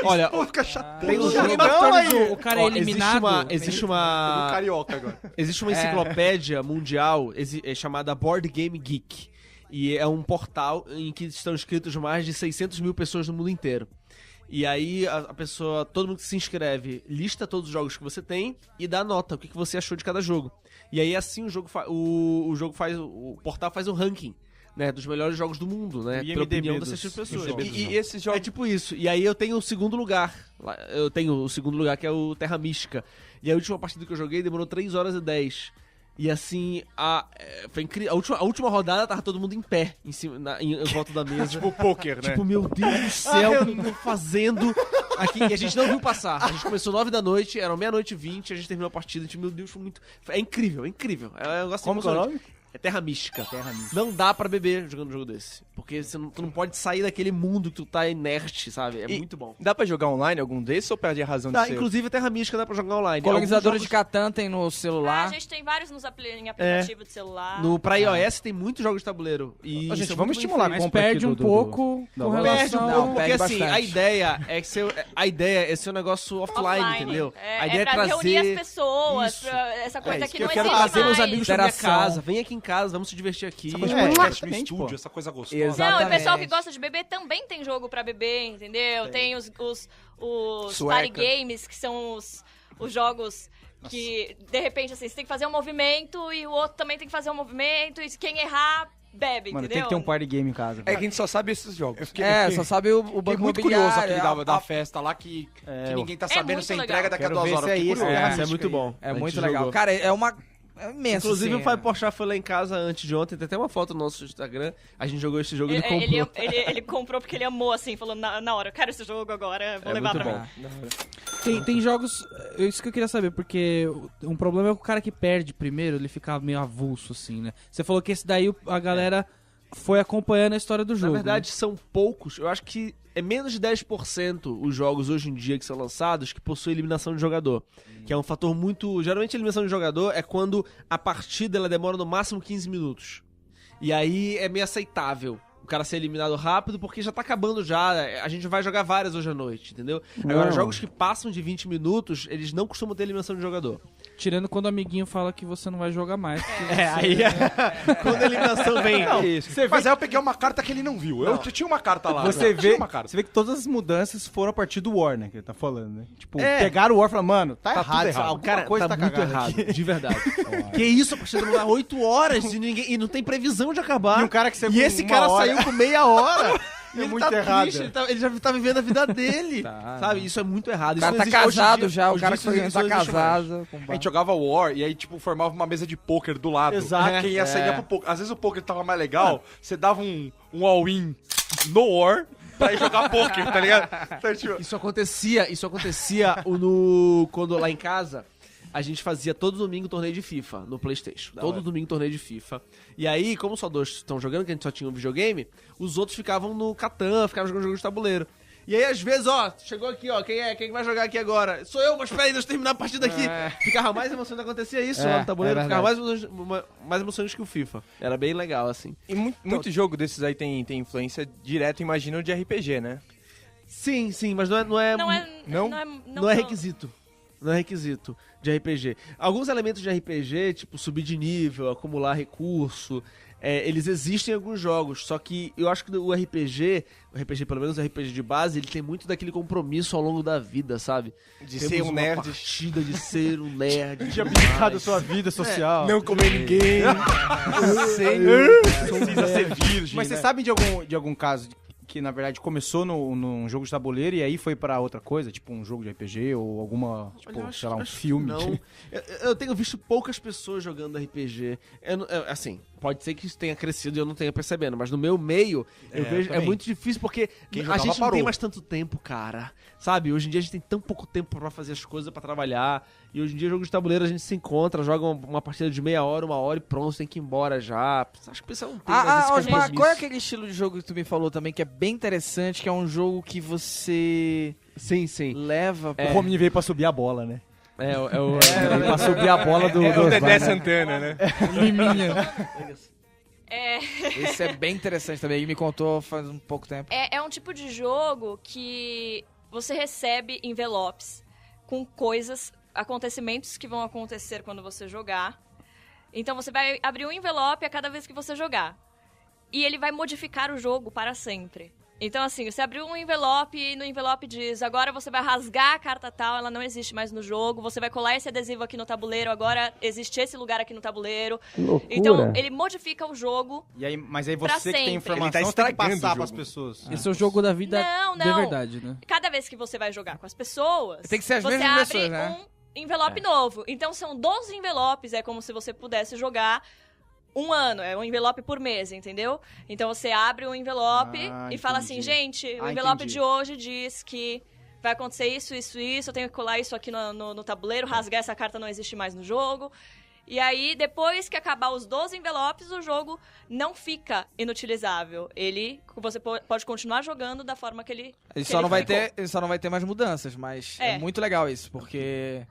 Olha, Fica chato. tem um Game jogo... of Thrones, o cara é eliminado. Existe uma Carioca agora. existe uma enciclopédia mundial chamada Board Game Geek. E é um portal em que estão inscritos mais de 600 mil pessoas no mundo inteiro. E aí a pessoa, todo mundo que se inscreve, lista todos os jogos que você tem e dá nota, o que você achou de cada jogo. E aí assim o portal faz um ranking, né, dos melhores jogos do mundo, né, pela opinião dessas pessoas. E esses jogos... É tipo isso. E aí eu tenho o segundo lugar. Eu tenho o segundo lugar, que é o Terra Mística. E a última partida que eu joguei demorou 3 horas e 10. E assim, foi incrível. A última rodada tava todo mundo em pé, em volta da mesa. Tipo poker, né? Tipo, meu Deus do céu, o que eu tô fazendo aqui? E a gente não viu passar. A gente começou 9 da noite, era 00:20, a gente terminou a partida. A gente, meu Deus, foi muito... É incrível, é incrível. É um negócio Como que é o nome? É Terra Mística. Não dá pra beber jogando um jogo desse. Porque tu não pode sair daquele mundo que tu tá inerte, sabe? É muito bom. Dá pra jogar online algum desses ou perde a razão de ser? Inclusive a Terra Mística dá pra jogar online. Colonizadores de Alguns Catan tem no celular. A gente tem vários em aplicativo de celular. Pra iOS tem muitos jogos de tabuleiro. E Gente, são vamos muito estimular a Mas compra perde aqui um pouco com Perde relação... um pouco, porque perde assim, bastante. a ideia é ser um negócio offline, entendeu? A ideia é pra trazer... reunir as pessoas, Isso. essa coisa que que eu não quero existe Trazer meus mais. amigos pra minha Interação. casa. Vem aqui em casa, vamos se divertir aqui. Essa coisa de É, podcast no exatamente, estúdio, pô. essa coisa gostosa. Não, e o Exatamente. pessoal que gosta de beber também tem jogo pra beber, entendeu? Tem os Sueca. party games, que são os jogos que, de repente, assim, você tem que fazer um movimento e o outro também tem que fazer um movimento e quem errar, bebe, Mano, entendeu? tem que ter um party game em casa. É que a gente só sabe esses jogos. Só sabe o Fiquei banco muito curioso imobiliário. aquele da festa lá que ninguém tá sabendo muito se legal. entrega daqui a Quero 2 ver horas. se é Fiquei isso, curioso. É muito bom. É A muito gente legal. jogou. Cara, é imenso. Inclusive assim, o Fábio Porchat foi lá em casa antes de ontem, tem até uma foto no nosso Instagram. A gente jogou esse jogo e ele comprou. Ele comprou porque ele amou, assim, falou na hora, eu quero esse jogo agora, vou É levar muito pra bom. mim. Tem jogos... Isso que eu queria saber, porque um problema é que o cara que perde primeiro, ele fica meio avulso, assim, né? Você falou que esse daí a galera foi acompanhando a história do Na jogo. verdade, são poucos. Eu acho que é menos de 10% os jogos hoje em dia que são lançados que possuem eliminação de jogador. Que é um fator muito... Geralmente a eliminação de jogador é quando a partida ela demora no máximo 15 minutos. E aí é meio aceitável o cara ser eliminado rápido, porque já tá acabando já. A gente vai jogar várias hoje à noite, entendeu? Agora, jogos que passam de 20 minutos, eles não costumam ter eliminação de jogador. Tirando quando o amiguinho fala que você não vai jogar mais. Quando a eliminação vem... Isso. Mas aí eu peguei uma carta que ele não viu. Eu tinha uma carta lá. Você Eu vê, tinha uma carta. você vê que todas as mudanças foram a partir do War, né? Que ele tá falando, né? Tipo, É. pegaram o War e falaram, mano, tá tudo errado. errado. Alguma Cara, coisa tá tá muito cagada errado, aqui. de verdade. Que isso, a partida demorar 8 horas e não tem previsão de acabar. E um cara que saiu E com esse uma cara hora. saiu com meia hora. E É ele muito tá errado. triste, ele já tá vivendo a vida dele. Sabe? Isso é muito errado. O cara Isso tá não existe- hoje em casado dia- já, o hoje cara isso que foi não existe mais. casado. A gente jogava War e aí, tipo, formava uma mesa de pôquer do lado. Exato. Quem ia sair ia pro pôquer. Às vezes o pôquer tava mais legal, você dava um all-in no War pra ir jogar pôquer, tá ligado? Então, tipo, Isso acontecia quando lá em casa a gente fazia todo domingo torneio de FIFA no PlayStation. Todo domingo torneio de FIFA. E aí, como só dois estão jogando, que a gente só tinha um videogame, os outros ficavam no Catan, ficavam jogando jogos de tabuleiro. E aí, às vezes, chegou aqui, quem vai jogar aqui agora? Sou eu, mas peraí, deixa eu terminar a partida aqui. Ficava mais emocionante, acontecia isso lá no tabuleiro, ficava mais emocionante que o FIFA. Era bem legal, assim. E muito jogo desses aí tem influência direta, imagino, de RPG, né? Sim, mas não é requisito. Não é requisito de RPG. Alguns elementos de RPG, tipo subir de nível, acumular recurso, eles existem em alguns jogos, só que eu acho que o RPG, pelo menos o RPG de base, ele tem muito daquele compromisso ao longo da vida, sabe? De ser um nerd. Partida de ser um nerd. De abdicar da sua vida social. Não comer ninguém. Precisa ser virgem. Mas você sabe de algum caso que, na verdade, começou num jogo de tabuleiro e aí foi pra outra coisa, tipo um jogo de RPG ou alguma, sei lá, um filme? Não. Eu tenho visto poucas pessoas jogando RPG. Assim, pode ser que isso tenha crescido e eu não tenha percebendo, mas no meu meio, eu vejo, é muito difícil porque a gente não tem mais tanto tempo, cara. Sabe? Hoje em dia a gente tem tão pouco tempo pra fazer as coisas, pra trabalhar. E hoje em dia, jogo de tabuleiro, a gente se encontra, joga uma partida de meia hora, 1 hora e pronto, tem que ir embora já. Acho que o pessoal não tem mais esse compromisso. Qual é aquele estilo de jogo que tu me falou também, que é bem interessante, que é um jogo que você... Sim. Leva... O Rominho veio pra subir a bola, né? Veio pra subir a bola do... É o Dedé Santana, né? Liminha. Esse é bem interessante também, ele me contou faz um pouco tempo. É um tipo de jogo que você recebe envelopes com coisas, acontecimentos que vão acontecer quando você jogar. Então você vai abrir um envelope a cada vez que você jogar. E ele vai modificar o jogo para sempre. Então, assim, você abriu um envelope e no envelope diz: agora você vai rasgar a carta tal, ela não existe mais no jogo, você vai colar esse adesivo aqui no tabuleiro, agora existe esse lugar aqui no tabuleiro. Então, ele modifica o jogo. E aí, mas aí você que tem informação, Ele tá você tem que estragando passar o pras jogo. pessoas. Esse é o jogo da vida Não. de verdade, né? Cada vez que você vai jogar com as pessoas, Tem que ser as você mesmas abre pessoas, né? um envelope novo. Então, são 12 envelopes, é como se você pudesse jogar um ano, é um envelope por mês, entendeu? Então você abre um envelope e fala assim, gente, o envelope de hoje diz que vai acontecer isso, eu tenho que colar isso aqui no tabuleiro, rasgar essa carta não existe mais no jogo. E aí, depois que acabar os 12 envelopes, o jogo não fica inutilizável. Você pode continuar jogando da forma que ele Ele só não vai ter mais mudanças, mas é muito legal isso, porque...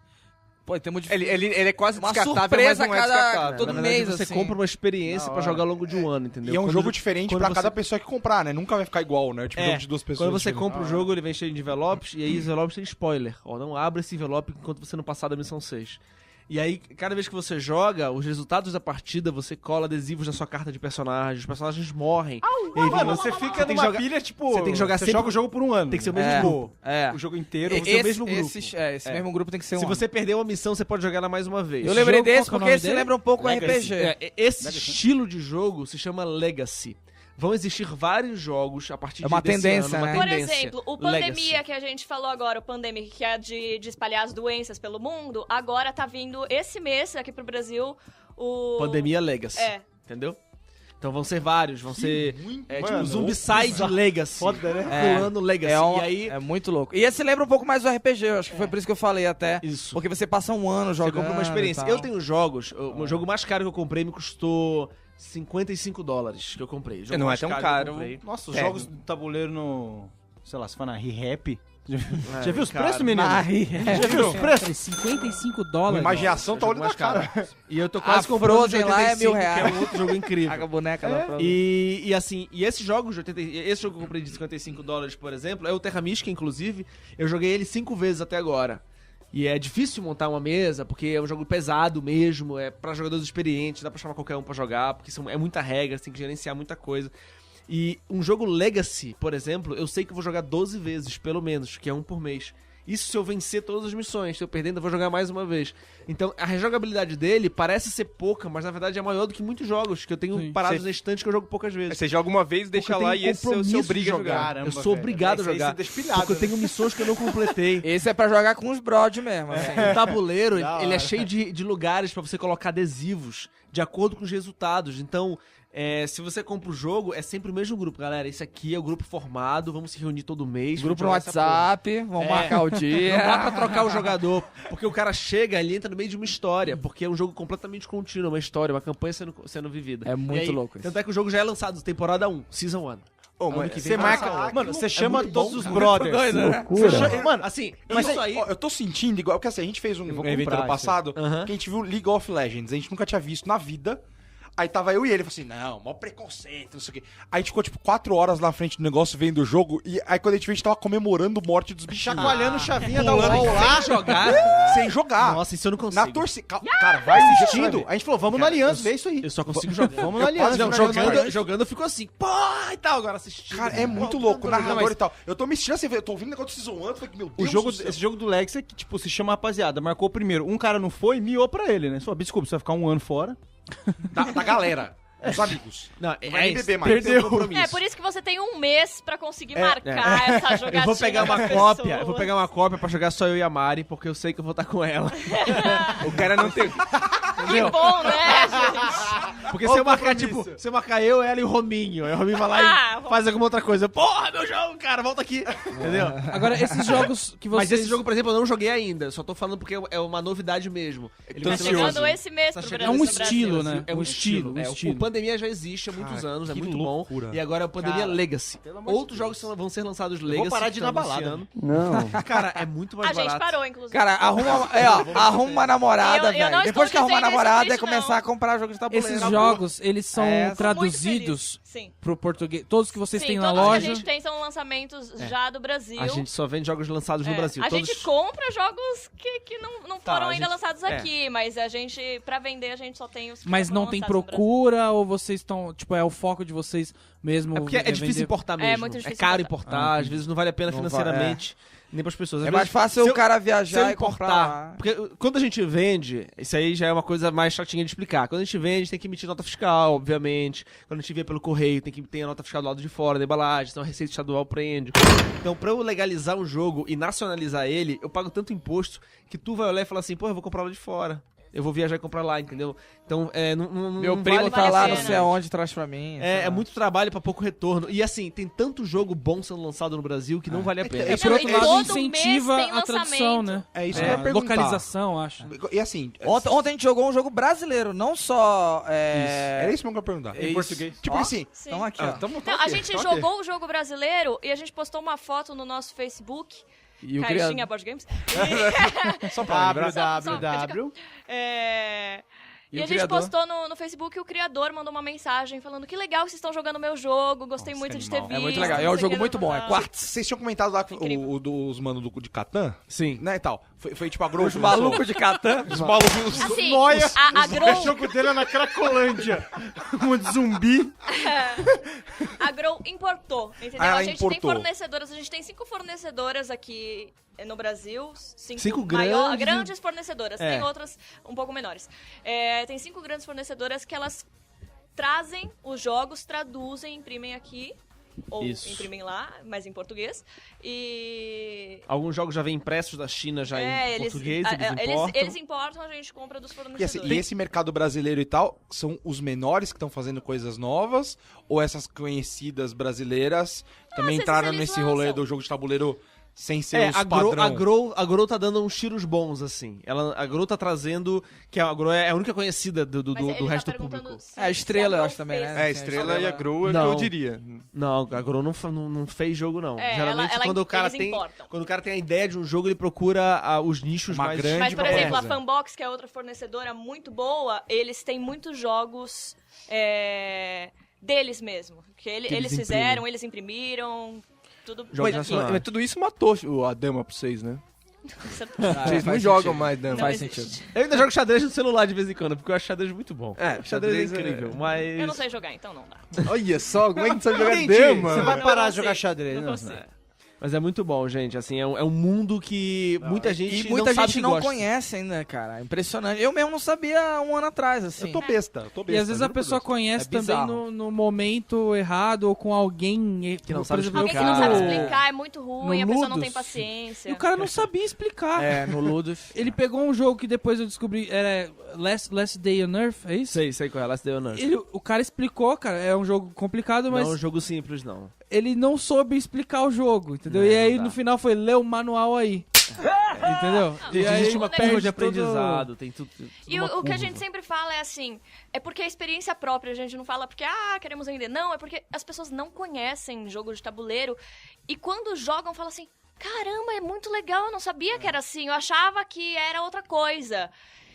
Pô, tem muito... Ele é quase uma descartável, mas surpresa não é cada descartável. todo Na verdade, mês, você assim. compra uma experiência pra jogar ao longo de um ano, entendeu? E é um Quando- jogo diferente quando pra você- cada pessoa que comprar, né? Nunca vai ficar igual, né? Tipo, jogo de 2 pessoas. Quando você diferentes. compra o jogo, ele vem cheio de envelopes, e aí os envelopes têm spoiler. Não abra esse envelope enquanto você não passar da missão 6. E aí, cada vez que você joga, os resultados da partida, você cola adesivos na sua carta de personagem, os personagens morrem. E aí, Mano, você fica tem que numa jogar- pilha, tipo... você tem que jogar Você sempre- joga o jogo por um ano. Tem que ser o mesmo grupo. O jogo inteiro, Tem que ser o mesmo grupo. Esse mesmo grupo tem que ser Se um. você perder uma missão, você pode jogar ela mais uma vez. Eu lembrei jogo, desse qual que é o porque nome esse dele? lembra um pouco o Legacy. RPG. Esse estilo de jogo se chama Legacy. Vão existir vários jogos a partir É uma desse tendência, ano, uma né? Por tendência. exemplo, o Legacy. Pandemia que a gente falou agora, o Pandemic, que é de espalhar as doenças pelo mundo, agora tá vindo esse mês aqui pro Brasil o... Pandemia Legacy. É. Entendeu? Então vão ser vários, vão ser tipo mano, Zombicide Legacy. Foda, né? Pulando Legacy. É, E aí é muito louco. E esse lembra um pouco mais do RPG, eu acho que foi por isso que eu falei até. Isso. Porque você passa um ano você jogando. compra uma experiência. e tal. Eu tenho jogos, o jogo mais caro que eu comprei me custou $55 que eu comprei. O jogo Não é mais tão que eu caro. comprei. Nossa, os É. jogos do tabuleiro no... Sei lá, se for na ReHap... É, Já viu os cara. preços, menino? Ah, Já viu os preços? Peraí, $55? Uma imaginação tá É o jogo olhando na mais cara. E eu tô quase A comprando Frozen de lá é 85, R$1.000. que é um outro jogo incrível. A boneca da Frozen. E assim, e esses jogos de 80, esse jogo que eu comprei de $55, por exemplo, é o Terra Mística, inclusive. Eu joguei ele 5 vezes até agora. E é difícil montar uma mesa, porque é um jogo pesado mesmo, é pra jogadores experientes, dá pra chamar qualquer um pra jogar, porque é muita regra, você tem que gerenciar muita coisa. E um jogo Legacy, por exemplo, eu sei que eu vou jogar 12 vezes, pelo menos, que é um por mês. Isso se eu vencer todas as missões. Se eu perder, ainda vou jogar mais uma vez. Então, a rejogabilidade dele parece ser pouca, mas na verdade é maior do que muitos jogos, que eu tenho Sim. parados na estante que eu jogo poucas vezes. Você joga uma vez, deixa Porque eu lá tenho e esse você compromisso obriga de a jogar. Caramba, eu sou velho. obrigado a Esse aí jogar. você tá despilhado, Porque eu né? tenho missões que eu não completei. Esse é pra jogar com os brod mesmo, assim. O tabuleiro, Da ele é hora. cheio de lugares pra você colocar adesivos de acordo com os resultados. Então, se você compra o jogo, é sempre o mesmo grupo. Galera, esse aqui é o grupo formado, vamos se reunir todo mês. Grupo no vamos jogar essa porra. WhatsApp, vamos marcar o Não dia. dá pra trocar o jogador, porque o cara chega, ele entra no meio de uma história, porque é um jogo completamente contínuo, uma história, uma campanha sendo vivida. É muito E aí, louco isso. Tanto é que o jogo já é lançado, temporada 1, Season 1. Você marca. Mano, você chama muito todos bom, os cara. brothers. Muito doido, né? Você chama- Mano, Assim, Mas isso aí... ó, eu tô sentindo igual, porque assim, a gente fez um vou evento comprar ano passado, isso aí. Aham. que a gente viu League of Legends, a gente nunca tinha visto na vida. Aí tava eu e ele, falou assim, não, mó preconceito, não sei o quê. Aí a gente ficou, tipo, 4 horas na frente do negócio vendo o jogo, e aí quando a gente viu, a gente tava comemorando a morte dos bichinhos. chacoalhando chavinha da Pulando UOL lá. jogar... Sem jogar. Nossa, isso eu não consigo. Na torcida. Cara, vai assistindo. A gente falou, vamos no Aliança, vê isso aí. Eu só consigo jogar. Vamos no Aliança. Não, vamos no Aliança. jogando eu fico assim, pô, e tal, agora assistindo. Cara, é muito louco, narrador e tal. Eu tô me sentindo assim, eu tô ouvindo o negócio se zoando, falei, meu Deus do céu. Esse jogo do Lex é que, tipo, se chama rapaziada. Marcou o primeiro. Um cara não foi, miou pra ele, né? Só, desculpa, você vai ficar um ano fora. Da galera, dos amigos. Não, Não vai nem beber mais. perdeu o compromisso. É, por isso que você tem um mês pra conseguir marcar essa jogatina. Eu vou pegar uma com as cópia, pessoas. eu vou pegar uma cópia pra jogar só eu e a Mari, porque eu sei que eu vou estar com ela. O cara não tem... Que bom, né, gente? Porque se eu marcar, tipo, se eu marcar eu, ela e o Rominho, aí o Rominho vai lá e faz alguma outra coisa. Porra, meu jogo, cara, volta aqui. Entendeu? Agora, esses jogos que vocês... Mas esse jogo, por exemplo, eu não joguei ainda. Só tô falando porque é uma novidade mesmo. Ele vai Tá ser chegando lançado- esse mês pro Tá Brasil. chegando- É um no Brasil. estilo, né? É um estilo. um estilo. O Pandemia já existe há muitos anos, é que muito loucura. bom. E agora é o Pandemia Legacy. Outros jogos vão ser lançados Legacy. parar de ir na tá balada. anunciando. Não. Cara, é muito mais A gente barato. parou, inclusive. Cara, arruma uma namorada, Eu não velho. estou Depois que arrumar a dizendo namorada, isso é triste, começar não. a comprar jogos de tabuleiro. Esses na jogos, eles são Muito traduzidos feliz. Sim. pro português. Todos que vocês Sim, têm na todos que loja. a gente tem são lançamentos já do Brasil. A gente só vende jogos lançados no É. Brasil. A Todos... gente compra jogos que não foram a ainda gente- lançados aqui, mas a gente, pra vender, a gente só tem os que Mas já não foram tem lançados no Brasil. procura ou vocês estão... Tipo, é o foco de vocês mesmo? É porque é difícil vender- importar mesmo. É muito difícil caro importar. importar, às vezes não vale a pena Não financeiramente, nem pras pessoas. Às É vezes, mais fácil se o cara se eu viajar e comprar importar, lá. porque quando a gente vende, isso aí já é uma coisa mais chatinha de explicar. Quando a gente vende, tem que emitir nota fiscal, obviamente. Quando a gente vê pelo correio, tem que ter a nota fiscal do lado de fora, da embalagem, senão a Receita Estadual prende. Então, pra eu legalizar um jogo e nacionalizar ele, eu pago tanto imposto que tu vai olhar e falar assim, pô, eu vou comprar lá de fora. Eu vou viajar e comprar lá, entendeu? Então, Meu primo vale tá a lá, pena. não sei aonde, traz pra mim. sei É lá. muito trabalho pra pouco retorno. E assim, tem tanto jogo bom sendo lançado no Brasil que não vale a pena. É, por Não, outro e lado, todo incentiva mês tem a tradução, lançamento. né? É isso que eu ia perguntar. Localização, acho. E assim, Ontem a gente jogou um jogo brasileiro, não só... era isso mesmo que eu ia perguntar. Em português. Tipo Ó, assim, Sim. Então aqui, ó. Então, a gente jogou o jogo brasileiro e a gente postou uma foto no nosso Facebook, E o Caixinha criado... Board Games. só pra lembrar. www. E o a gente criador? postou no Facebook e o criador mandou uma mensagem falando que legal que vocês estão jogando meu jogo, gostei muito de ter animal. visto. É muito legal, é não um sei jogo o que, muito bom, é blá, blá, blá. quarto. Vocês tinham comentado lá Incrível. o dos manos de Catan? Sim. Né, e tal. Foi tipo a Grow. Os malucos de Catan. Os malucos. Assim, Noia. a Grow, O jogo dele é na Cracolândia. Um de zumbi. a Grow importou, entendeu? Ah, ela a gente importou. tem fornecedoras, a gente tem 5 fornecedoras aqui no Brasil. Cinco Grandes fornecedoras, É. tem outras um pouco menores. Tem 5 grandes fornecedoras que elas trazem os jogos, traduzem, imprimem aqui. Ou Isso. imprimem lá, mas em português. E Alguns jogos já vêm impressos da China já em português, eles importam, a gente compra dos E, fornecedores. assim, e esse mercado brasileiro e tal, são os menores que estão fazendo coisas novas? Ou essas conhecidas brasileiras também esses entraram eles nesse rolê lançam. do jogo de tabuleiro sem ser os a padrão? Grow tá dando uns tiros bons, assim. A Grow tá trazendo... Que a Grow é a única conhecida do Mas ele tá resto do perguntando público. se- É, a Estrela, se eu a acho também, Grow né? fez. É, Estrela e a Grow é o que Não. eu diria. Não, a Grow não fez jogo, não. É, Geralmente, ela- quando o cara eles tem... importam. Quando o cara tem a ideia de um jogo, ele procura os nichos Uma mais... grande Mas, por pra exemplo, a fazer. Fanbox, que é outra fornecedora muito boa, eles têm muitos jogos deles mesmo. Que eles fizeram, eles imprimiram, tudo. Jogos Mas- nacionais. Mas tudo isso matou a dama pra vocês, né? Você- Vocês não faz jogam sentido. mais dama. Não Faz existe. sentido. Eu ainda jogo xadrez no celular de vez em quando, porque eu acho xadrez muito bom. É, Xadrez xadrez é incrível, mas... Eu não sei jogar, então não dá. Olha só, como é que você joga Entendi. dama? Você vai Não parar de consigo. jogar xadrez, Não né? consigo. Mas é muito bom, gente. Assim, é um mundo que muita gente E muita não sabe gente que não gosta. conhece ainda, cara. Impressionante. Eu mesmo não sabia um ano atrás, assim. Eu tô besta. E às vezes a pessoa conhece É também bizarro. no momento errado ou com alguém Que não por sabe exemplo, eu Alguém que fui não sabe no- explicar é muito ruim, no a pessoa não tem Ludus. paciência. E o cara não sabia explicar. É, no Ludus. Ele pegou um jogo que depois eu descobri era Last Day on Earth, é isso? Sei qual é, Last Day on Earth. O cara explicou, cara, é um jogo complicado, mas Não é um jogo simples, não. ele não soube explicar o jogo, entendeu? É, e aí não dá. no final foi, lê o manual aí. Entendeu? Gente, aí existe uma perde curva de todo- aprendizado, tem tudo. E o que a gente sempre fala é assim, é porque a experiência própria, a gente não fala porque, queremos vender. Não, é porque as pessoas não conhecem jogo de tabuleiro e quando jogam, falam assim, caramba, é muito legal, eu não sabia que era assim, eu achava que era outra coisa.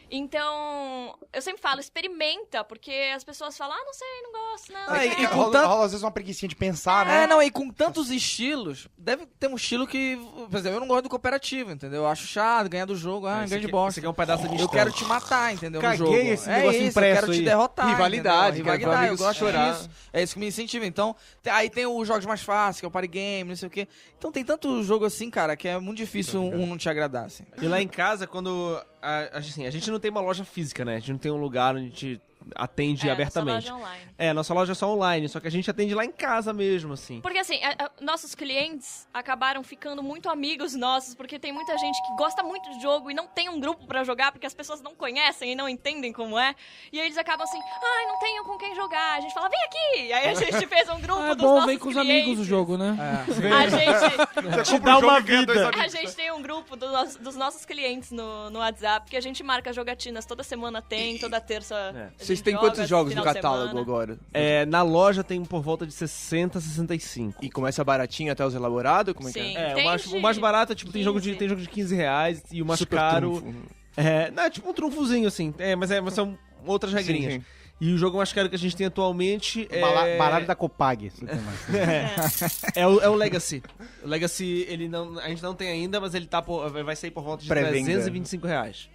Então, eu sempre falo, experimenta, porque as pessoas falam, não sei, não gosto, não. e com rola, tanto- rola às vezes uma preguicinha de pensar, né? Não, e com tantos estilos, deve ter um estilo que, por exemplo, eu não gosto do cooperativo, entendeu? Eu acho chato, ganhar do jogo, grande bosta. Você quer um pedaço de Eu mistério. quero te matar, entendeu? Caguei no jogo. esse negócio isso, impresso eu quero te aí. derrotar. Rivalidade, entendeu? quero ver eu amigos gosto chorar. disso. É isso que me incentiva. Então, aí tem os jogos mais fáceis, que é o party game, não sei o quê. Então tem tanto jogo assim, cara, que é muito difícil um não te agradar, assim. E lá em casa, quando. A gente não tem uma loja física, né? A gente não tem um lugar onde a gente atende abertamente. Nossa loja online. Nossa loja é só online, só que a gente atende lá em casa mesmo, assim. Porque assim, nossos clientes acabaram ficando muito amigos nossos, porque tem muita gente que gosta muito de jogo e não tem um grupo pra jogar, porque as pessoas não conhecem e não entendem como é. E aí eles acabam assim, não tenho com quem jogar. A gente fala, vem aqui! Aí a gente fez um grupo É dos bom, nossos vem com os clientes. amigos o jogo, né? A gente... Te dá uma vida. A gente tem um grupo dos nossos clientes no WhatsApp, que a gente marca jogatinas. Toda semana tem, toda terça. a Vocês gente têm joga, quantos jogos no final de catálogo semana. agora? Na loja tem por volta de 60, 65. E começa baratinho até os elaborados? Como é que é? Sim. É, Tem o mais barato, tipo, tem jogo de 15. R$15 e o mais Super caro. trunfo. Não, é tipo um trunfozinho, assim. Mas são outras regrinhas. sim. E o jogo mais caro que a gente tem atualmente Baralho da Copag. se não tem mais. é o Legacy. O Legacy, a gente não tem ainda, mas ele vai sair por volta de Pré-venda. R$325.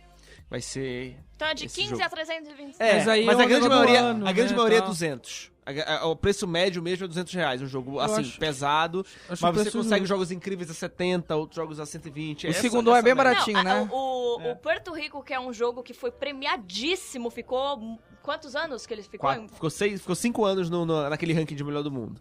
Vai ser... Então é de Esse 15 jogo. a 325. Mas aí mas é a um grande negócio do maioria, ano, a grande né, maioria é tal. 200. O preço médio mesmo é R$200. Um jogo, assim, acho- pesado. acho Mas o você preço consegue justo. jogos incríveis a 70, outros jogos a 120. O segundo é bem baratinho, né? O Puerto Rico, que é um jogo que foi premiadíssimo, ficou... Quantos anos que ele ficou? Ficou 5 anos naquele ranking de melhor do mundo.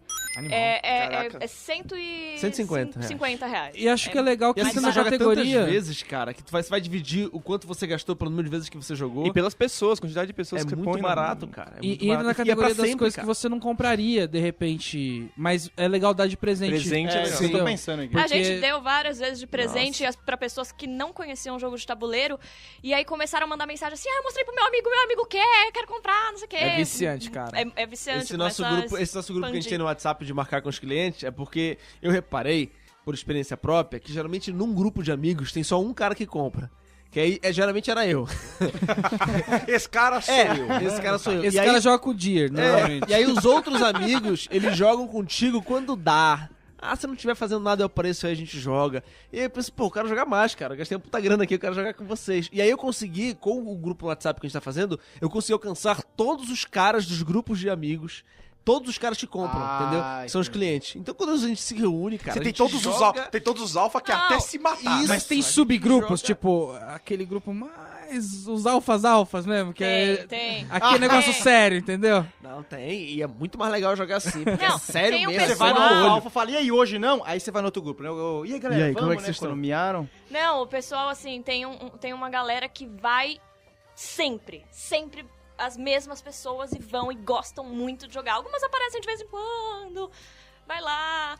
É 150 reais. E acho que é legal que E assim, entra você na joga categoria. tantas vezes, cara, que você vai dividir o quanto você gastou pelo número de vezes que você jogou. E pelas pessoas, quantidade de pessoas É que você muito põe barato, cara. É muito E entra barato. na é categoria pra das sempre, coisas cara. que você não compraria, de repente. Mas é legal dar de presente. Presente é legal. Eu entendeu? tô pensando aqui. A Porque- gente deu várias vezes de presente pra pessoas que não conheciam o jogo de tabuleiro. E aí começaram a mandar mensagem assim: eu mostrei pro meu amigo quer, quero comprar, não sei o quê. É viciante, cara. É viciante. Esse nosso começa a grupo que a gente expandir. tem no WhatsApp de marcar com os clientes é porque eu reparei, por experiência própria, que geralmente num grupo de amigos tem só um cara que compra. Que aí geralmente era eu. Esse cara sou eu. Esse cara sou eu. Esse E aí- cara joga com o Deer, normalmente. E aí os outros amigos, eles jogam contigo quando dá. Se não estiver fazendo nada, eu apareço aí, a gente joga. E aí eu penso, eu quero jogar mais, cara. Eu gastei uma puta grana aqui, eu quero jogar com vocês. E aí eu consegui, com o grupo no WhatsApp que a gente tá fazendo, eu consegui alcançar todos os caras dos grupos de amigos. Todos os caras que compram, entendeu? Que são os clientes. Então quando a gente se reúne, cara, Você a tem gente todos, joga... tem todos os alfa que Não. até se matar. Mas tem a gente subgrupos, joga- tipo, aquele grupo mais. Os alfas mesmo, que é. Tem. Aquele negócio tem. sério, entendeu? Não, tem. E é muito mais legal jogar assim. Porque Não, é sério tem um mesmo. Você vai no pessoal- alfa e fala, e aí, hoje não? Aí você vai no outro grupo, né? E aí, galera, E aí, como vamos, é que né? vocês estão? Economiaram. Não, o pessoal, assim, tem uma galera que vai sempre as mesmas pessoas e vão e gostam muito de jogar. Algumas aparecem de vez em quando, vai lá.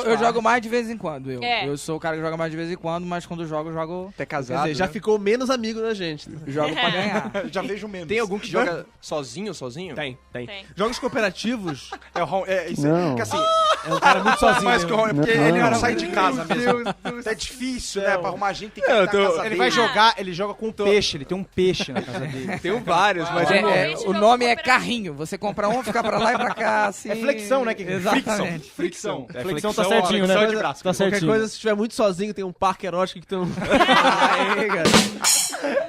Eu jogo mais de vez em quando. É. Eu sou o cara que joga mais de vez em quando, mas quando jogo, eu jogo Até Quer casado. dizer, já né? ficou menos amigo da gente. jogo pra ganhar. Já vejo menos. Tem algum que joga sozinho? Tem. Tem. Jogos cooperativos... É, o Raul- é isso Não. aí. Porque assim, É um cara muito sozinho. mais que o Raul, é porque Não. ele não sai de casa mesmo. É difícil, né? Pra arrumar gente tem que Eu estar na tô- casa Ele dele. vai jogar, ele joga com peixe, ele tem um peixe na casa dele. Tem vários, mas Mas Normalmente o jogo nome é cooperativo. carrinho. Você compra um, fica pra lá e pra cá, assim. É flexão, né? Exatamente. Fricção. É, Flexão tá flexão, certinho, né? flexão de braço. Tá Qualquer certinho. coisa, se estiver muito sozinho, tem um parque erótico que tem um... Aí, cara.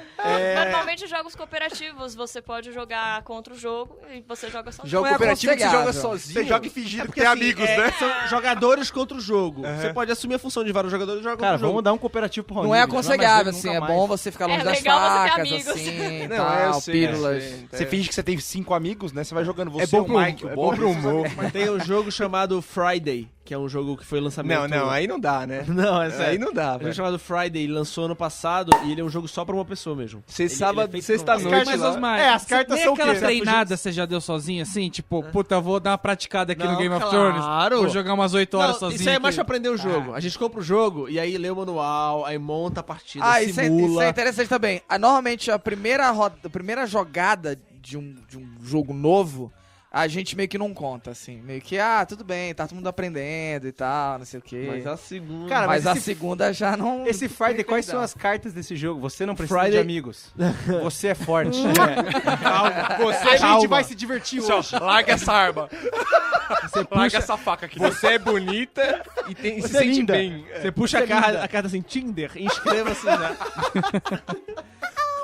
Normalmente jogos cooperativos você pode jogar contra o jogo e você joga sozinho. jogo Não é cooperativo que você joga aconselhável. sozinho. Você joga e fingindo que Porque, tem assim, amigos, né? São jogadores contra o jogo. Você pode assumir a função de vários jogadores e jogar Cara, contra o vamos jogo. dar um cooperativo pro Raul. Não é aconselhável, assim. É bom você ficar longe É das legal você ter facas, amigos. assim, Não, tal, eu sei, pílulas. eu sei. Você finge que você tem 5 amigos, né? Você vai jogando você, É bom o pro- Mike, o é Bob. bom pro humor. Tem um jogo chamado Friday, que é um jogo que foi lançamento... Não, aí não dá, né? Não, é sério. Aí não dá, É um jogo velho. chamado Friday, ele lançou ano passado e ele é um jogo só pra uma pessoa mesmo. Sábado, feito sexta-noite Mas, lá. Osmar, as cartas nem são aquela o quê? treinada você já deu sozinho, assim? Tipo, puta, eu vou dar uma praticada aqui no Não, Game of claro. Thrones. Vou jogar umas 8 horas Não, sozinho. isso aí é mais pra aqui. aprender o jogo. A gente compra o jogo e aí lê o manual, aí monta a partida, Isso simula. é interessante também. Normalmente, a primeira jogada de um jogo novo, a gente meio que não conta, assim. Meio que, tudo bem, tá todo mundo aprendendo e tal, não sei o quê. Mas a segunda... Cara, Mas mas a segunda já não... Esse Friday, quais são as cartas desse jogo? Você não precisa de Friday- amigos. Você é forte. Você, a gente vai se divertir hoje. Larga essa arma. Larga essa faca aqui. Você é bonita e, e se Você é sente linda. bem. Você puxa a carta assim, Tinder, inscreva-se já.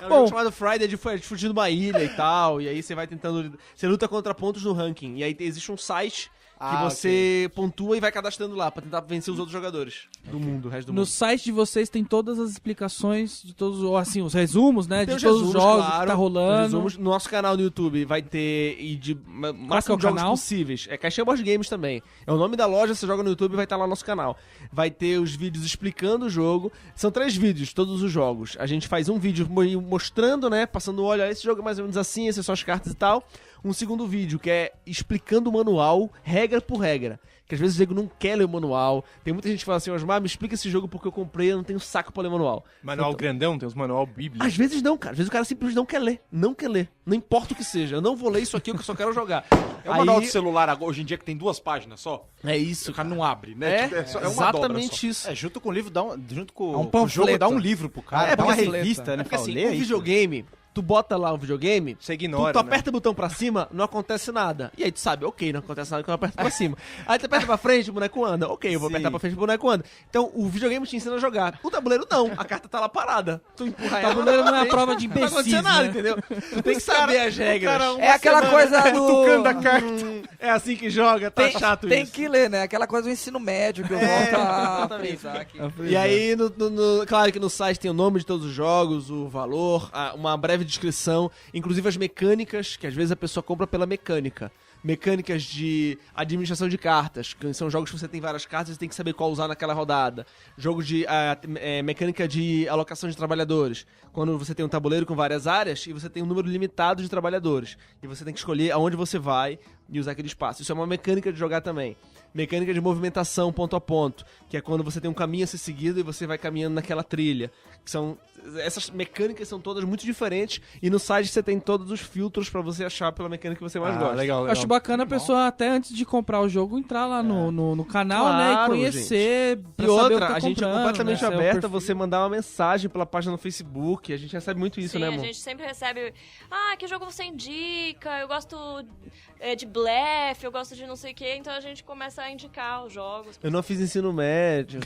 É um Bom. jogo chamado Friday de fugir de uma ilha e tal, e aí você vai tentando... Você luta contra pontos no ranking, e aí existe um site que você pontua e vai cadastrando lá pra tentar vencer os outros jogadores do mundo, o resto do No mundo. site de vocês tem todas as explicações de todos, ou assim, os resumos, né? Tem de todos os jogos claro, que tá os rolando. resumos. No nosso canal no YouTube vai ter e de máximo que é o de jogos canal? possíveis. É Caixinha Board Games também. É o nome da loja, você joga no YouTube e vai estar lá no nosso canal. Vai ter os vídeos explicando o jogo. São 3 vídeos, todos os jogos. A gente faz um vídeo mostrando, né? Passando, olha, esse jogo é mais ou menos assim, essas são as cartas e tal. Um segundo vídeo que é explicando o manual, regra por regra. Que às vezes o nego não quer ler o manual. Tem muita gente que fala assim, Osmar, me explica esse jogo porque eu comprei, eu não tenho saco pra ler manual. Manual grandão, tem os manual bíblico. Às vezes não, cara. Às vezes o cara simplesmente não quer ler. Não quer ler. Não importa o que seja. Eu não vou ler isso aqui, eu só quero jogar. É um manual de celular agora, hoje em dia que tem 2 páginas só. É isso, O cara não abre, né? Tipo, É, uma dobra exatamente isso. É, junto com o livro, junto com É um com o jogo, panfleto. dá um livro pro cara, É, dá uma porque revista, né? Porque Fala, assim, lê o aí, videogame, tu bota lá o videogame, Você ignora, tu aperta o botão pra cima, não acontece nada. E aí tu sabe, ok, não acontece nada quando eu aperto pra cima. Aí tu aperta pra frente, o boneco anda. Ok, eu vou apertar pra frente, o boneco anda. Então o videogame te ensina a jogar. O tabuleiro não, a carta tá lá parada. Tu empurra ela. O tabuleiro não é a frente, prova de não vai acontecer imbecis, nada, né? entendeu? Tu tem que saber as regras. É aquela coisa do... Tucando a carta. É assim que joga, tá chato Tem isso. que ler, né? Aquela coisa do ensino médio que eu volto a frisar aqui. E aí, claro que no site tem o nome de todos os jogos, o valor, uma breve descrição, inclusive as mecânicas, que às vezes a pessoa compra pela mecânica. Mecânicas de administração de cartas, que são jogos que você tem várias cartas e você tem que saber qual usar naquela rodada. Jogo de mecânica de alocação de trabalhadores. Quando você tem um tabuleiro com várias áreas e você tem um número limitado de trabalhadores. E você tem que escolher aonde você vai e usar aquele espaço. Isso é uma mecânica de jogar também. Mecânica de movimentação ponto a ponto, que é quando você tem um caminho a ser seguido e você vai caminhando naquela trilha. Essas mecânicas são todas muito diferentes e no site você tem todos os filtros pra você achar pela mecânica que você mais gosta. legal, Eu acho bacana a pessoa, até antes de comprar o jogo, entrar lá no canal, né? E Claro, conhecer. pra E saber outra, o que tá a gente é comprando, completamente né? Seu aberta perfil. você mandar uma mensagem pela página no Facebook. A gente recebe muito isso, Sim, né, a amor? gente sempre recebe. Que jogo você indica? Eu gosto de blefe, eu gosto de não sei o quê. Então a gente começa a indicar os jogos. Eu não fiz ensino médio.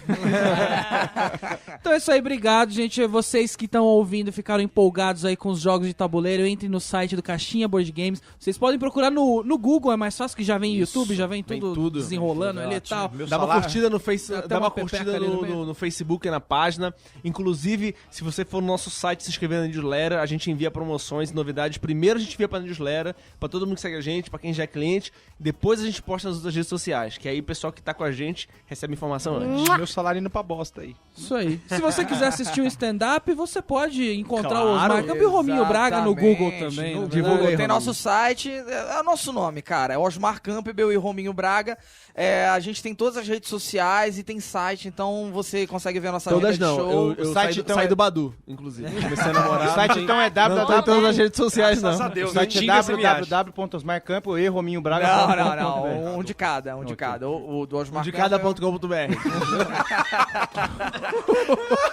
Então é isso aí, obrigado, gente. Vocês que estão ouvindo ficaram empolgados aí com os jogos de tabuleiro, entrem no site do Caixinha Board Games. Vocês podem procurar no Google, é mais fácil, que já vem YouTube, já vem tudo, desenrolando ali e tal. Dá uma curtida no Facebook, Tem dá uma uma curtida pepeca ali no meio. no Facebook e na página. Inclusive, se você for no nosso site se inscrever na newsletter, a gente envia promoções e novidades. Primeiro a gente envia pra newsletter, pra todo mundo que segue a gente, pra quem já é cliente. Depois a gente posta nas outras redes sociais, que aí o pessoal que tá com a gente recebe informação antes. Meu salário indo pra bosta aí. Isso aí. Se você quiser assistir um stand-up, você pode encontrar o Claro, Osmar Campos e o Rominho Braga no Google Exatamente. também. No né? Divulga aí, Google. Tem Rominho. nosso site, é o nosso nome, cara. É Osmar Campbell e Rominho Braga. A gente tem todas as redes sociais e tem site, então você consegue ver a nossa Todas agenda de não, show. eu O site, saí, então, saí é- do Badu, inclusive. Comecei a namorar. O site então é Não tem www. todas as redes sociais, não. Graças a Deus, O site é Tinder você me acha. www.osmarcampo e Rominho Braga. Não, um de cada, um de cada. O do Osmar Campbell. Indicada.com.br.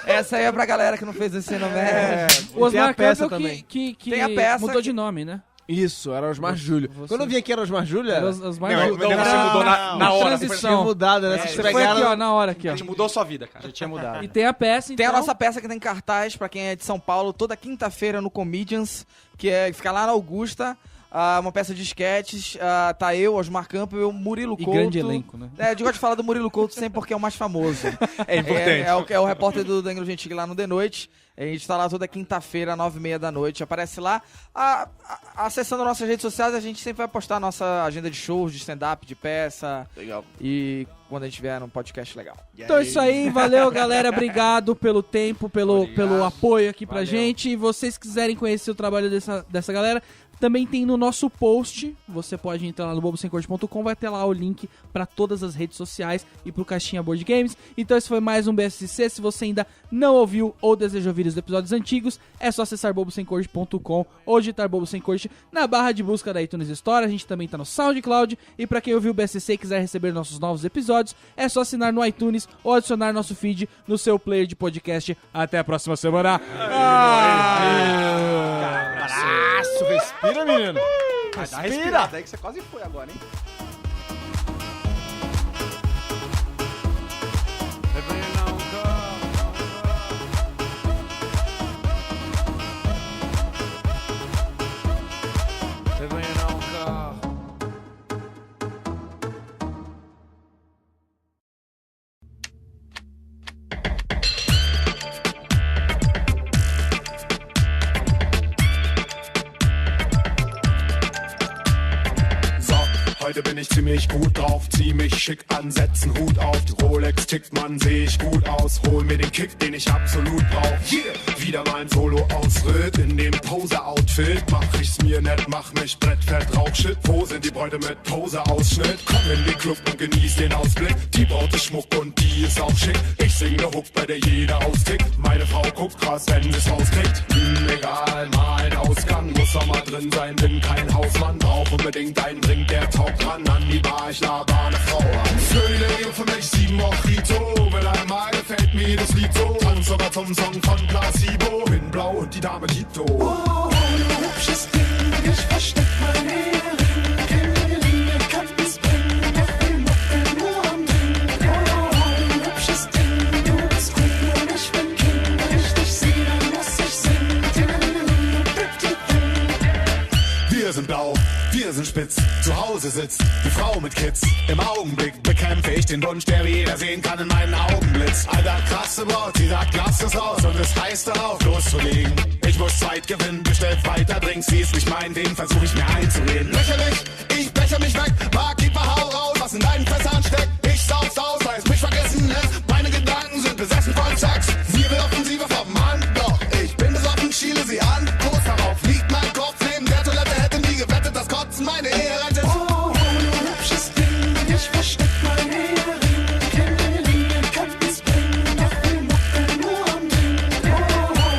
Essa aí é pra galera que não fez ensino médio. O Tem a Osmar peça Campbell também. que Tem a peça mudou que- de nome, né? Isso, era Osmar Júlio. Quando eu vim aqui era Osmar Júlio? Era Era Osmar Não, Júlio. não, você mudou na hora. Tinha transição. mudado, né? Vocês Foi aqui, pegaram... ó, na hora aqui, A ó. gente mudou sua vida, cara. Já tinha mudado. E tem a peça, então. Tem a nossa peça que tem cartaz pra quem é de São Paulo, toda quinta-feira no Comedians, que fica lá na Augusta. uma peça de esquetes. Tá eu, Osmar Campbell, Murilo Couto. grande elenco, né? Eu gosto de falar do Murilo Couto sempre porque é o mais famoso. É importante. É o repórter do Danilo Gentili lá no The Noite. A gente tá lá toda quinta-feira, 9h30 da noite. Aparece lá. Acessando nossas redes sociais, a gente sempre vai postar a nossa agenda de shows, de stand-up, de peça. Legal. E quando a gente vier num podcast legal. Então é isso aí, valeu galera, obrigado pelo tempo, pelo apoio aqui pra gente. E vocês quiserem conhecer o trabalho dessa galera, também tem no nosso post, você pode entrar lá no bobosemcorte.com, vai ter lá o link pra todas as redes sociais e pro Caixinha Board Games. Então esse foi mais um BSC, se você ainda não ouviu ou deseja ouvir os episódios antigos, é só acessar bobosemcorte.com ou digitar Bobo Sem Corte na barra de busca da iTunes Store. A gente também tá no SoundCloud, e pra quem ouviu o BSC e quiser receber nossos novos episódios, é só assinar no iTunes ou adicionar nosso feed no seu player de podcast. Até a próxima semana. Abraço, respira, menino. Vai dar respirada aí que você quase foi agora, hein? Heute bin ich ziemlich gut drauf, zieh mich schick an, setz einen Hut auf. Die Rolex tickt, man, seh ich gut aus. Hol mir den Kick, den ich absolut brauch. Yeah. Wieder mein Solo-Ausritt in dem Poser-Outfit. Mach ich's mir nett, mach mich brettfett, Rauchshit. Wo sind die Bräute mit Poser-Ausschnitt? Komm in den Club und genieß den Ausblick. Die Braut ist Schmuck und die ist auch schick. Ich sing ne Hook, bei der jeder austickt. Meine Frau guckt krass, wenn sie's rauskriegt. Egal, mal ein Ausgang, muss auch mal drin sein. Bin kein Hausmann, brauch unbedingt einen Drink, der taugt ran an die Bar, ich laber eine Frau an. Söhne, für mich 7 Mojito. Wenn einmal gefällt mir das Lied so. Tanz sogar zum Song von Placebo. Bin blau und die Dame Tito. Oh, du hübsches Ding, ich versteck mein Ehering. Keine Linie kann es bringen, doch wir machen nur am Ding. Oh, du hübsches Ding, du bist Queen und ich bin King. Wenn ich dich sehe, dann muss ich singen. Wir sind blau, wir sind spitz, zu Hause sitzt die Frau mit Kids. Im Augenblick bekämpfe ich den Wunsch, der wie jeder sehen kann in meinen Augenblitz. Alter, krasse Braut, sie sagt, lass es aus und es heißt darauf loszulegen. Ich muss Zeit gewinnen, bestellt weiter Drinks, sie ist nicht mein Ding, versuch ich mir einzureden. Lächerlich, ich becher mich weg, Barkeeper, hau raus, was in deinen Fässern steckt. Ich sauf's aus, weil es mich vergessen lässt. Meine Gedanken sind besessen von Sex. Sie will Offensive vom Handloch, ich bin besoffen, schiele sie an. Kurz darauf liegt mein Kopf neben der Toilette, hätte nie gewettet, dass Kotzen meine Ehe rettet. Oh, du hübsches Ding, ich versteck mein Ehering. Keine Linie kann es bringen, doch wir machen nur am Ding. Oh,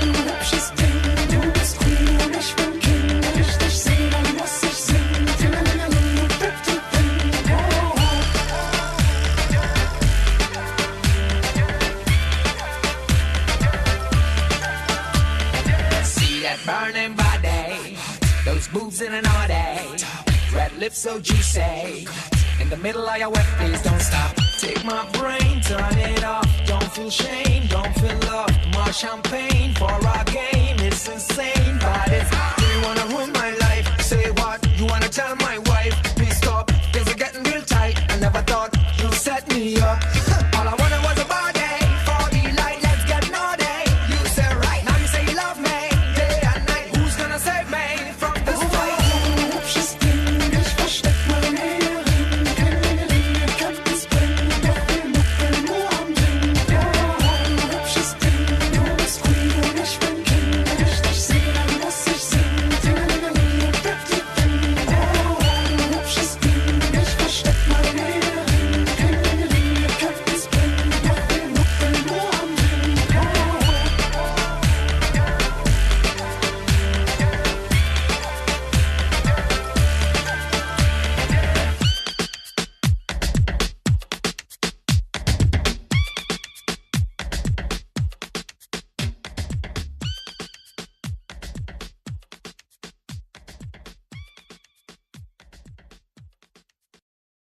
du hübsches Ding, du bist Queen und ich bin King. Wenn ich dich sehe, dann muss ich singen. See that burning body, those boobs in an order, red lips so juicy, in the middle of your wet, please don't stop. Take my brain, turn it off, don't feel shame, don't feel love. More champagne for our game, it's insane.